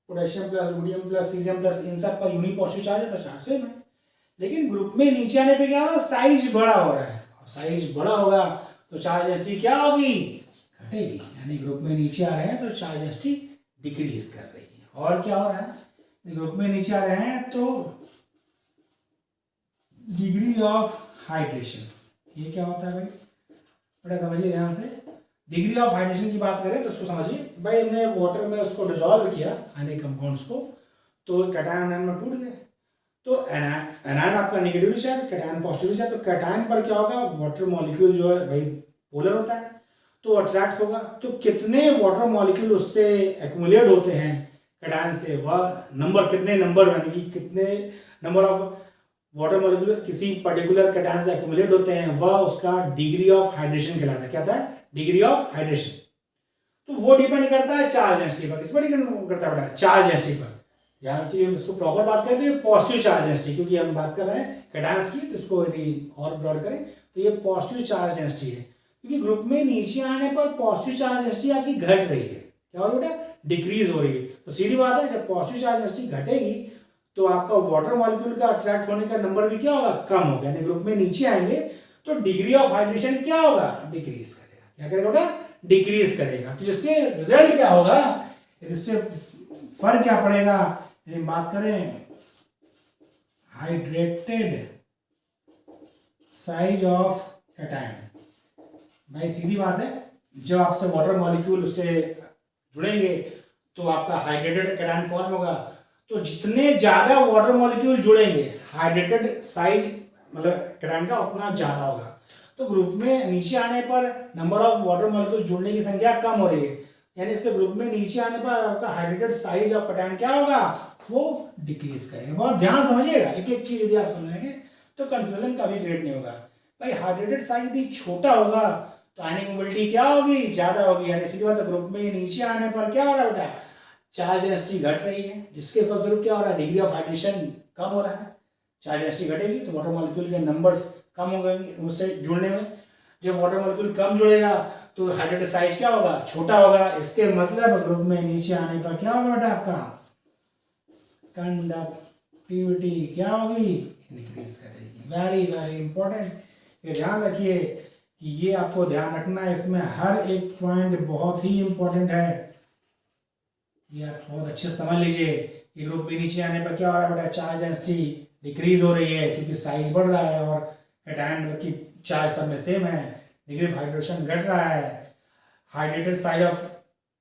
Speaker 1: potassium plus sodium plus caesium plus इन सब पर यूनिट पॉजिटिव चार्ज है तो चार्ज सेम है। लेकिन ग्रुप में नीचे आने पे क्या हो रहा है, साइज बड़ा हो रहा है। साइज बड़ा होगा तो चार्ज डेंसिटी क्या होगी? घटेगी। यानी ग्रुप में नीचे आ रहे हैं तो चार्ज डेंसिटी डिक्रीज कर रही है। और क्या हो रहा है, ग्रुप में नीचे आ रहे हैं तो डिग्री ऑफ हाइड्रेशन, ये क्या होता है भाई? बड़ा समझिए ध्यान से। डिग्री ऑफ हाइड्रेशन की बात करें तो उसको समझिए भाई, हमने वाटर में उसको डिजोल्व किया अनेक कंपाउंड्स को, तो कैटायन आयन में टूट गए। तो एनायन आपका negative charge, cation positive charge. तो कैटायन पर क्या होगा, वाटर मॉलिक्यूल जो है भाई पोलर होता है तो अट्रैक्ट होगा। तो कितने वाटर मॉलिक्यूल उससे एक्यूमुलेट होते हैं कैटायन से, वह नंबर, कितने नंबर यानी कि कितने नंबर ऑफ वाटर मॉलिक्यूल किसी पर्टिकुलर कैटायन से एक्यूमुलेट होते हैं, वह उसका डिग्री ऑफ हाइड्रेशन कहलाता है। क्या था? Degree of hydration. तो वो डिपेंड करता है चार्ज डेंसिटी पर। किस पर डिपेंड करता है बेटा? चार्ज डेंसिटी पर। यहाँ की इसको प्रॉपर बात करें तो ये पॉजिटिव चार्ज डेंसिटी, क्योंकि हम बात कर रहे हैं कैटायंस की, तो इसको यदि और ब्रॉड करें तो ये पॉजिटिव चार्ज डेंसिटी है। क्योंकि ग्रुप में नीचे आने पर पॉजिटिव चार्ज डेंसिटी आपकी घट रही है। क्या हो रही है बेटा? डिक्रीज हो रही है। तो सीधी बात है, जब पॉजिटिव चार्ज डेंसिटी घटेगी तो आपका वाटर मॉलिक्यूल का अट्रैक्ट होने का नंबर भी क्या होगा? कम होगा। यानी ग्रुप में नीचे आएंगे तो डिग्री ऑफ हाइड्रेशन क्या होगा? डिक्रीज करेगा। क्या करेगा बेटा? डिक्रीज करेगा। तो जिसके रिजल्ट क्या होगा, इससे फर्क क्या पड़ेगा? यदि बात करें हाइड्रेटेड साइज ऑफ कैटायन, भाई सीधी बात है, जब आपसे वाटर मॉलिक्यूल उससे जुड़ेंगे तो आपका हाइड्रेटेड कैटायन फॉर्म होगा। तो जितने ज्यादा वाटर मॉलिक्यूल जुड़ेंगे, हाइड्रेटेड साइज मतलब कैटायन का उतना ज्यादा होगा। तो ग्रुप में नीचे आने पर नंबर ऑफ वाटर मॉलिक्यूल जुड़ने की संख्या कम हो रही है, यानी इसके ग्रुप में नीचे आने पर आपका हाइड्रेटेड साइज ऑफ कैटायन क्या होगा? वो डिक्रीज करेगा। बहुत ध्यान समझिएगा, एक एक चीज यदि आप समझेंगे तो कंफ्यूजन कभी क्रिएट नहीं होगा। भाई हाइड्रेटेड साइज यदि छोटा होगा तो आयनिक मोबिलिटी क्या होगी? ज्यादा होगी। यानी सीधी बात है, ग्रुप में नीचे आने पर क्या हो रहा है बेटा? चार्ज डेंसिटी घट रही है, जिसके फलस्वरूप क्या हो रहा है? डिग्री ऑफ हाइड्रेशन कम हो रहा है। चार्ज डेंसिटी घटेगी तो वाटर मॉलिक्यूल के नंबर्स कम हो गए उससे जुड़ने में। जब वाटर मॉलिक्यूल कम जुड़ेगा तो हाइड्रेटेड साइज क्या होगा? छोटा होगा। इसके मतलब ग्रुप में नीचे आने पर क्या होगा बेटा? आपका कंडक्टिविटी क्या होगी? इंक्रीज करेगी। वेरी वेरी इंपॉर्टेंट, ये ध्यान रखिए कि ये आपको ध्यान रखना है। इसमें हर एक पॉइंट बहुत ही इंपॉर्टेंट है, ये आप बहुत अच्छे से समझ लीजिए कि ग्रुप में नीचे आने पर क्या हो रहा है बेटा? चार्ज डेंसिटी डिक्रीज हो रही है क्योंकि साइज बढ़ रहा है और कैटायन की चार्ज सब में सेम है। डिग्री ऑफ हाइड्रेशन घट रहा है, हाइड्रेटेड साइड ऑफ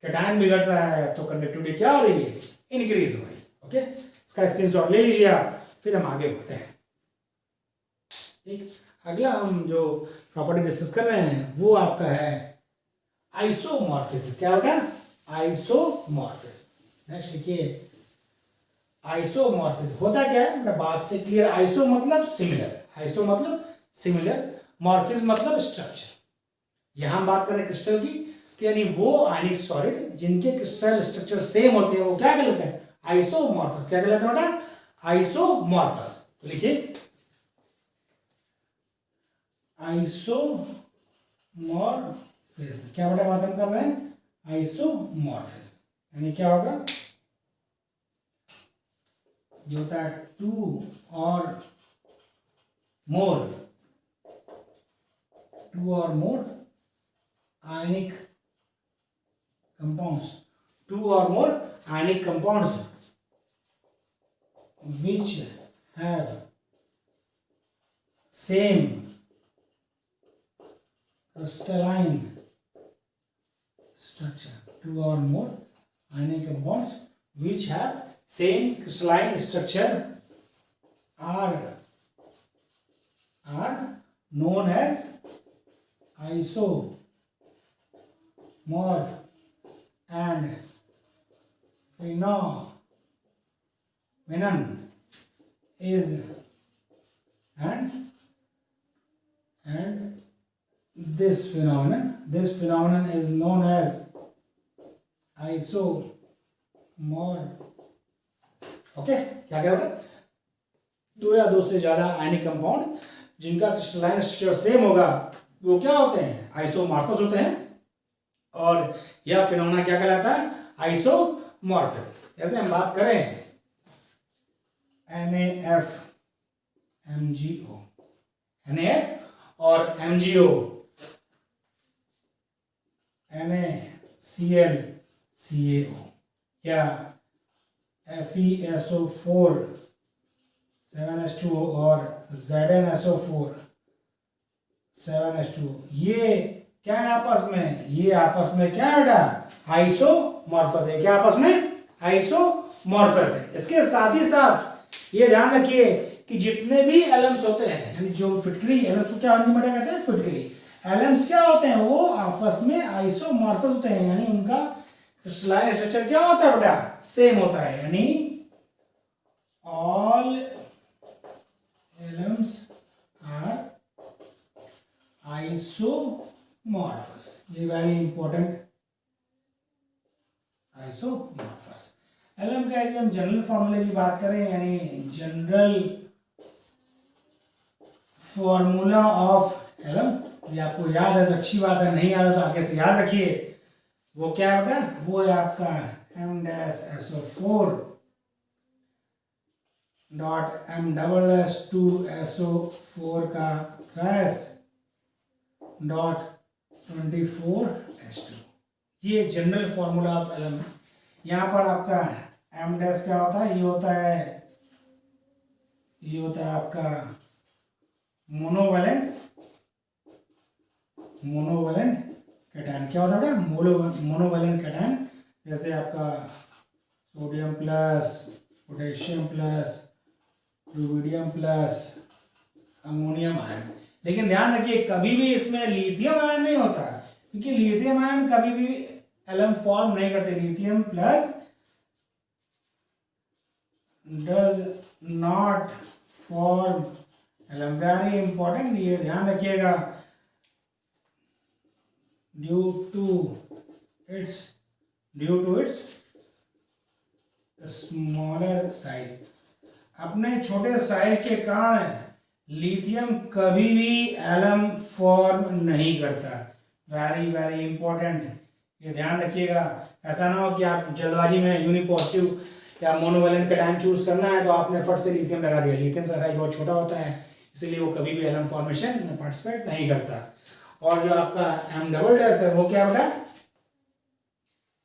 Speaker 1: कैटायन भी घट रहा है, तो कंडक्टिविटी क्या हो रही है? इंक्रीज हो रही है। ओके, इसका स्क्रीनशॉट ले लीजिए आप, फिर हम आगे बढ़ते हैं। ठीक, अगला हम जो प्रॉपर्टी डिस्कस कर रहे हैं वो आपका है आइसोमॉर्फिज्म। क्या होगा? आइसोमॉर्फिज्म। नेक्स्ट लिखिए, आइसोमॉर्फिज्म होता क्या है? मतलब बात से क्लियर। आइसो मतलब सिमिलर, आइसो मतलब सिमिलर, मॉर्फिज्म मतलब स्ट्रक्चर। यहां बात करें क्रिस्टल की, तो यानी वो आयनिक सॉलिड जिनके क्रिस्टल स्ट्रक्चर सेम होते हैं वो क्या कहलाते हैं? आइसोमॉर्फस। क्या कहलाते हैं बेटा? आइसोमॉर्फस। तो लिखिए आइसोमॉर्फिज्म। क्या बेटा बात हम कर रहे हैं? आइसोमॉर्फिज्म यानी क्या होगा? जो होता है टू और मोर आयनिक कंपाउंड्स, टू और more ionic compounds which have same crystalline structure, two or more ionic compounds which have same crystalline structure are known as isomorph and phenomenon is and this phenomenon is known as isomorph. Okay, क्या कह रहा है? दो या दो से ज्यादा ionic compound जिनका क्रिस्टलाइन स्ट्रक्चर सेम होगा वो क्या होते हैं? आइसोमॉर्फस होते हैं। और यह फिनोमेना क्या कहलाता है? आइसोमॉर्फस। जैसे हम बात करें NaF MgO, NaF और MgO, NaCl CaO या FeSO4 7H2O और ZnSO4 7H2O, ये क्या है आपस में? ये आपस में क्या है बेटा? आइसोमॉर्फस है। क्या आपस में? आइसोमॉर्फस है। इसके साथ ही साथ ये ध्यान रखिए कि जितने भी एलम्स होते हैं, यानी जो फिटकरी एलम्स को क्या हिंदी में कहते हैं? फिटकरी एलम्स क्या होते हैं? वो आपस में आइसोमॉर्फस होते हैं, यानी उनका क्रिस्टलाइन स्ट्रक्चर क्या होता है बेटा? सेम होता है। यानी ऑल एलम्स आर आइसोमॉर्फस। ये वेरी इंपॉर्टेंट, आइसोमॉर्फस। एलएम का यदि हम जनरल फॉर्मूले की बात करें, यानी जनरल फॉर्मूला ऑफ एलएम, ये आपको याद है तो अच्छी बात है, नहीं याद है तो आगे से याद रखिए। वो क्या है बेटा? वो है आपका M-SO4 डॉट M+2SO4 का थ्राइस डॉट 24H2। ये जनरल फॉर्मूला ऑफ एलएम है। यहाँ पर आपका M डैश क्या होता है? ये होता है आपका मोनोवैलेंट कैटायन। क्या होता है? Monovalent cation. जैसे आपका sodium plus, potassium plus, rubidium plus, ammonium ion. लेकिन ध्यान रखिए कभी भी इसमें लिथियम आयन नहीं होता, क्योंकि लिथियम आयन कभी भी एलएम फॉर्म नहीं करते। Lithium plus does not form alum. Very important, ये ध्यान रखिएगा। Due to its smaller size, अपने छोटे साइज के कारण लिथियम कभी भी एलएम फॉर्म नहीं करता। वेरी वेरी इंपॉर्टेंट, ये ध्यान रखिएगा। ऐसा ना हो कि आप जल्दबाजी में यूनिपॉजिटिव या मोनोवैलेंट कैटायन चूज करना है तो आपने फट से लिथियम लगा दिया। लिथियम का साइज बहुत छोटा होता है, इसलिए वो कभी भी एलएम फॉर्मेशन में पार्टिसिपेट नहीं करता। और जो आपका M डबल डैश है वो क्या बेटा?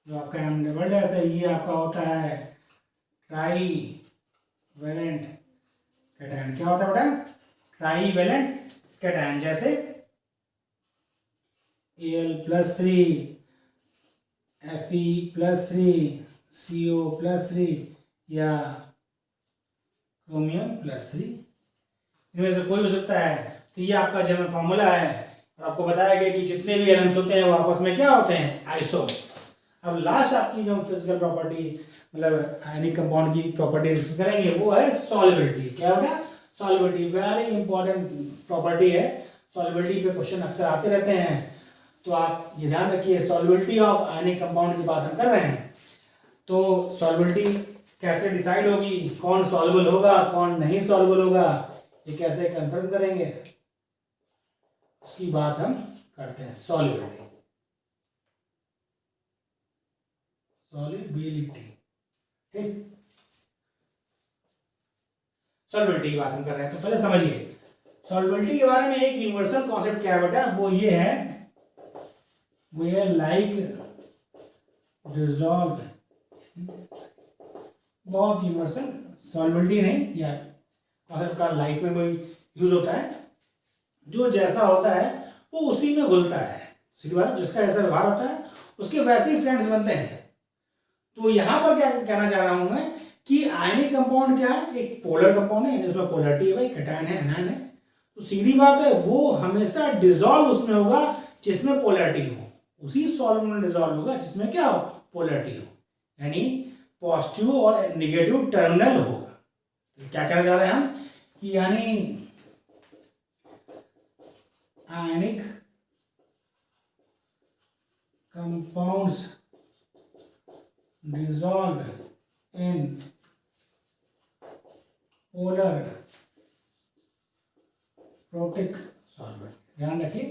Speaker 1: जो आपका M डबल डैश है ये आपका होता है ट्राई वैलेंट कैटायन। क्या होता है बेटा? Trivalent cation. जैसे Al+3, Fe+3, CO+3 या क्रोमियम+3, इनमें से कोई हो सकता है। तो ये आपका जनरल फॉर्मूला है और आपको बताया गया कि जितने भी एलम्स होते हैं वो आपस में क्या होते हैं? आइसोमॉर्फस। अब लास्ट आपकी जो फिजिकल प्रॉपर्टी, मतलब आयनिक कंपाउंड की प्रॉपर्टी डिस्कस करेंगे वो है सॉल्युबिलिटी। क्या होगा? सॉल्युबिलिटी वेरी इंपॉर्टेंट प्रॉपर्टी है। सॉल्युबिलिटी पे क्वेश्चन अक्सर आते रहते हैं, तो आप ये ध्यान रखिए। सॉल्युबिलिटी ऑफ आयनिक कंपाउंड की बात हम कर रहे हैं, तो सॉल्युबिलिटी कैसे डिसाइड होगी? कौन सॉल्युबल होगा, कौन नहीं सॉल्युबल होगा, ये कैसे कंफर्म करेंगे, उसकी बात हम करते हैं। सॉल्युबिलिटी ठीक, सॉल्युबिलिटी की बात हम कर रहे हैं। तो पहले समझिए सॉल्युबिलिटी के बारे में एक यूनिवर्सल कॉन्सेप्ट क्या है बेटा? वो ये है लाइक डिसॉल्व। बहुत यूनिवर्सल सॉल्युबिलिटी नहीं, या कॉन्सेप्ट का लाइफ में कोई यूज होता है। जो जैसा होता है वो उसी में घुलता है। सीधी बात, जिसका ऐसा व्यवहार होता है उसके वैसे ही फ्रेंड्स बनते हैं। तो यहां पर क्या कहना चाह रहा हूं मैं कि आयनिक कंपाउंड क्या है? एक पोलर कंपाउंड है, इसमें पोलरिटी है भाई, कैटायन है, एनायन है। तो सीधी बात है वो हमेशा डिसॉल्व उसमें होगा जिसमें पोलरिटी हो, उसी सॉल्वेंट में डिसॉल्व होगा जिसमें क्या हो? पोलरिटी हो, यानी पॉजिटिव और नेगेटिव टर्मिनल होगा। तो क्या कहना जा रहे हैं हम कि यानी ionic compounds dissolved in polar protic solvent, ध्यान रखिए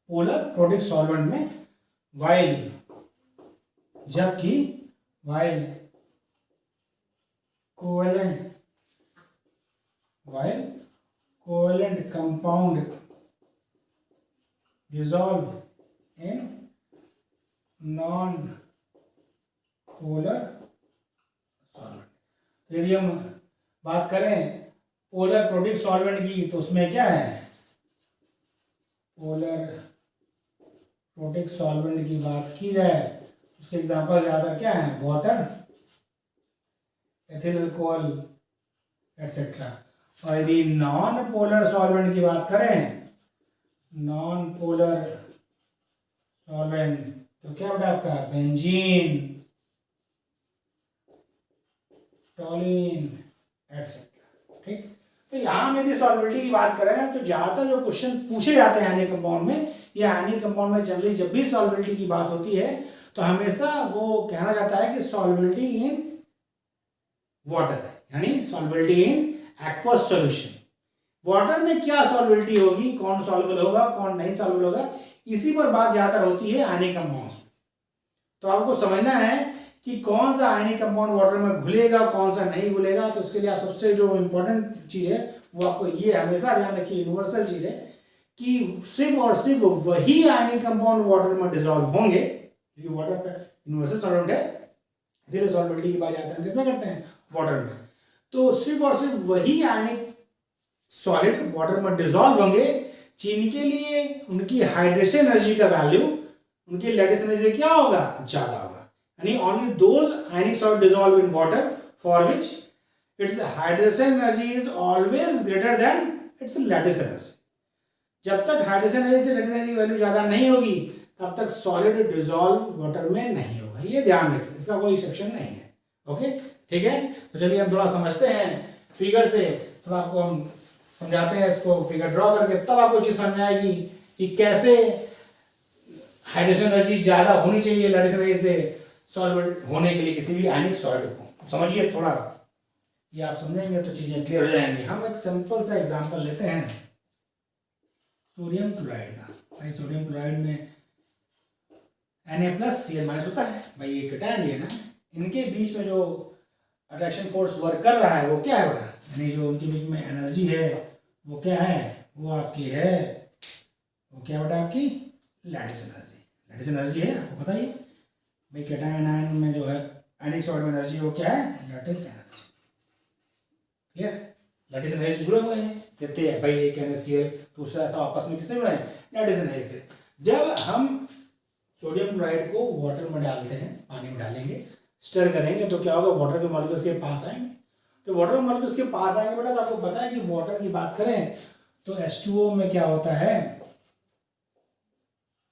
Speaker 1: पोलर प्रोटिक सॉल्वेंट में वाइल, जबकि while covalent compound dissolved in non polar solvent. यदि हम बात करें पोलर प्रोटिक सॉल्वेंट की तो उसमें क्या है, पोलर प्रोटिक सॉल्वेंट की बात की जाए उसके एग्जांपल ज़्यादा क्या है, वाटर, एथिल अल्कोहल एटसेट्रा। और यदि नॉन पोलर सॉल्वेंट की बात करें, नॉन पोलर सॉल्वेंट तो क्या बेटा आपका बेंजीन, टॉलिन एटसेट्रा। ठीक, तो यहाँ हम यदि सॉल्वेबिलिटी की बात करें तो ज़्यादातर जो क्वेश्चन पूछे जाते हैं आयनिक कंपाउंड में, या आयनिक कंपाउंड में जनरली जब भी सॉल्वेबिलिटी की बात होती है तो हमेशा वो कहना जाता है कि सॉल्वेबिलिटी इन वाटर, यानी सॉल्वेबिलिटी इन एक्वस सॉल्यूशन। वाटर में क्या सॉल्वेबिलिटी होगी, कौन सॉल्वेबल होगा कौन नहीं सॉल्वेबल होगा, इसी पर बात ज़्यादातर होती है आयनिक कंपाउंड्स में। तो आपको समझना है कि कौन सा आयनिक कंपाउंड वाटर में घुलेगा कौन सा नहीं घुलेगा। तो इसके लिए आप सबसे जो इम्पोर्टेंट चीज़ है वो आपको ये हमेशा ध्यान रखिए, यूनिवर्सल चीज़ है कि सिर्फ और सिर्फ वही आयनिक कंपाउंड वाटर में डिजॉल्व होंगे, क्योंकि वाटर का यूनिवर्सल सॉल्वेंट है, इसीलिए सॉल्वेबिलिटी की बात जाते हैं किसमें करते हैं, वाटर में। तो सिर्फ और सिर्फ वही आयनिक सॉलिड वाटर में डिजॉल्व होंगे जिनके लिए उनकी हाइड्रेशन एनर्जी का वैल्यू, उनकी लैटिस एनर्जी क्या होगा, ज़्यादा होगा। यानी only those ionic salt dissolve in water for which it's hydration energy is always greater than it's lattice energy. जब तक हाइड्रेशन एनर्जी से लैटिस एनर्जी की वैल्यू ज़्यादा नहीं होगी तब तक सॉलिड डिजॉल्व वाटर में नहीं होगा, ये ध्यान रखिए, इसका कोई एक्सेप्शन नहीं है। ओके, ठीक है। तो चलिए हम थोड़ा समझते हैं फिगर से, थोड़ा आपको हम समझाते हैं इसको फिगर ड्रॉ करके, तब आपको चीज़ समझ आएगी कि कैसे हाइड्रेशन एनर्जी ज़्यादा होनी चाहिए लैटिस एनर्जी से सॉल्वेंट होने के लिए किसी भी आयनिक सॉलिड को। समझिए थोड़ा, ये आप समझेंगे तो चीज़ें क्लियर हो जाएंगी। हम एक सिंपल सा एग्जांपल लेते हैं सोडियम क्लोराइड का। भाई सोडियम क्लोराइड में Na+Cl- होता है, भाई ये कैटायन है ना, इनके बीच में जो अट्रैक्शन फोर्स वर्क कर रहा है वो क्या है बेटा, यानी जो उनके बीच में एनर्जी है वो क्या है, वो आपकी है, वो क्या बेटा आपकी लैटिस एनर्जी। लैटिस एनर्जी है, आपको बताइए भाई कैटायन आयन में जो है आयनिक सॉल्ट में एनर्जी वो क्या है, lattice energy. Clear, lattice energy से जुड़े हुए हैं, कहते हैं भाई एक NaCl दूसरा ऐसा आपस में किससे जुड़े हैं, लैटिस एनर्जी से। जब हम सोडियम क्लोराइड को वाटर में डालते हैं, पानी में डालेंगे, स्टर करेंगे तो क्या होगा, वाटर के मॉलिक्यूल्स के पास आएंगे। तो वाटर मॉलिक्यूल्स के पास आएंगे बेटा, तो आपको पता है कि वाटर की बात करें तो H2O में क्या होता है,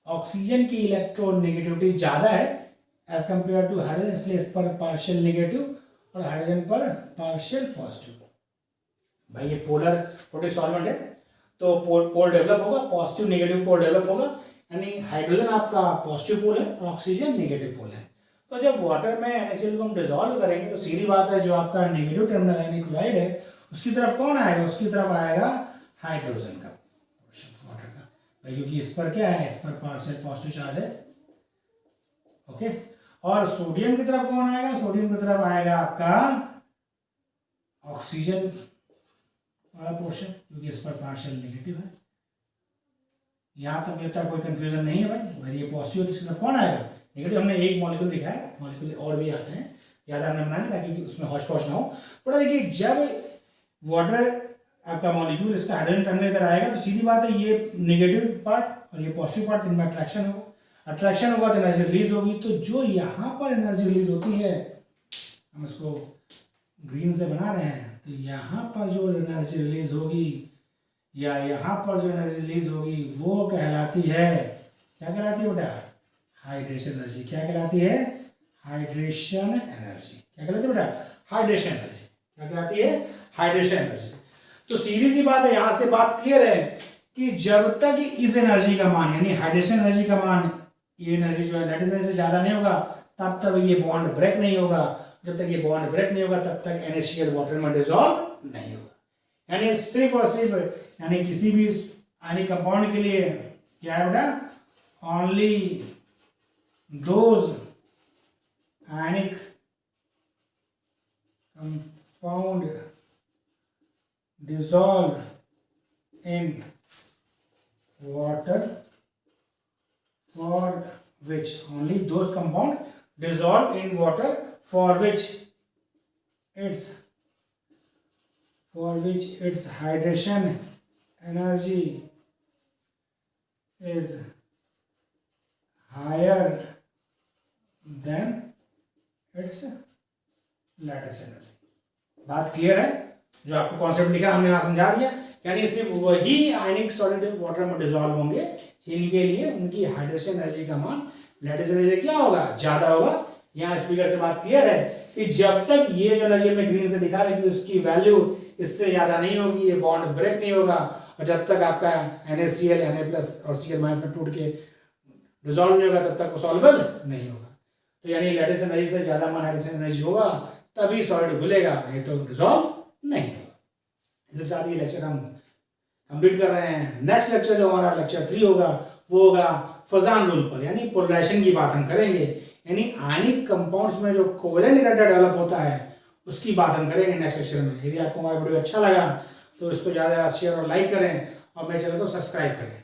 Speaker 1: ऑक्सीजन की इलेक्ट्रॉन नेगेटिविटी ज़्यादा है एज कंपेयर टू हाइड्रोजन, इसलिए इस पर पार्शियल नेगेटिव और हाइड्रोजन पर पार्शियल पॉजिटिव। भाई ये पोलर प्रोटिक सॉल्वेंट है तो पोल डेवलप होगा, पॉजिटिव नेगेटिव पोल डेवलप होगा, यानी हाइड्रोजन आपका पॉजिटिव पोल है और ऑक्सीजन नेगेटिव पोल है। तो जब वाटर में NaCl को हम डिजॉल्व करेंगे तो सीधी बात है जो आपका नेगेटिव टर्मिनल यानी क्लोराइड है उसकी तरफ कौन आएगा, उसकी तरफ आएगा हाइड्रोजन का वाटर का, भाई क्योंकि इस पर क्या है, इस पर पार्शियल पॉजिटिव चार्ज है। ओके, और सोडियम की तरफ कौन आएगा, सोडियम की तरफ आएगा आपका ऑक्सीजन वाला पोर्शन, क्योंकि इस पर पार्शियल नेगेटिव है। यहाँ तक मुझे कोई कंफ्यूजन नहीं है भाई ये पॉजिटिव है तो इसकी तरफ कौन आएगा, नेगेटिव। हमने एक मॉलिक्यूल दिखाया, मॉलिक्यूल और भी आते हैं, ज़्यादा हमने बनाने ताकि उसमें हौच पौच ना हो। बड़ा देखिए जब वाटर आपका मॉलिक्यूल इसका हाइड्रोजन टर्मिनल इधर आएगा तो सीधी बात है ये नेगेटिव पार्ट और ये पॉजिटिव पार्ट, इनमें अट्रैक्शन होगा, अट्रैक्शन होगा तो एनर्जी रिलीज होगी। तो जो यहाँ पर एनर्जी रिलीज होती है, हम इसको ग्रीन से बना रहे हैं, तो यहाँ पर जो एनर्जी रिलीज होगी या यहाँ पर जो एनर्जी रिलीज होगी वो कहलाती है, क्या कहलाती है बेटा, हाइड्रेशन एनर्जी। क्या कहलाती है, हाइड्रेशन एनर्जी। क्या कहलाती है बेटा, हाइड्रेशन एनर्जी। क्या कहलाती है, हाइड्रेशन एनर्जी। तो सीधी सी बात है, यहां से बात क्लियर है कि जब तक इस एनर्जी का मान यानी हाइड्रेशन एनर्जी का मान, ये एनर्जी जो है लैटिस एनर्जी से ज्यादा नहीं होगा, तब तक ये बॉन्ड ब्रेक नहीं होगा। जब तक ये बॉन्ड ब्रेक नहीं होगा तब तक NaCl वाटर में डिसॉल्व नहीं होगा। यानी सिर्फ और सिर्फ यानी किसी भी आयनिक कंपाउंड के लिए क्या है बेटा, only those ionic compound dissolve in water for which only those compound dissolve in water for which its hydration energy is higher than its lattice energy। बात क्लियर है? जो आपको कॉन्सेप्ट लिखा हमने यहाँ समझा दिया, यानी सिर्फ वही आयनिक सॉलिड वाटर में डिसॉल्व होंगे जिनके लिए उनकी हाइड्रेशन एनर्जी का मान लैटिस एनर्जी क्या होगा, ज्यादा होगा। यहाँ इस फिगर से बात क्लियर है कि जब तक ये जो एनर्जी में ग्रीन से दिखा रहे कि उसकी वैल्यू इससे ज्यादा नहीं होगी, ये बॉन्ड ब्रेक नहीं होगा, और जब तक आपका NaCl Na+ और Cl- में टूट के डिसॉल्व नहीं होगा तब तक वो सॉल्युबल नहीं होगा। तो यानी लैटिस एनर्जी से ज्यादा मान हाइड्रेशन एनर्जी होगा तभी सॉलिड घुलेगा, नहीं तो डिसॉल्व नहीं होगा। इसके साथ ये लेक्चर हम कंप्लीट कर रहे हैं। नेक्स्ट लेक्चर जो हमारा लेक्चर 3 होगा वो होगा फजान रूल पर, यानी पोलराइजेशन की बात हम करेंगे, यानी आयनिक कंपाउंड्स में जो कोवेलेंट इलेक्ट्रॉन डेवलप होता है उसकी बात हम करेंगे नेक्स्ट लेक्चर में। यदि आपको हमारा वीडियो अच्छा लगा तो इसको ज़्यादा शेयर और लाइक करें और मेरे चैनल को सब्सक्राइब करें।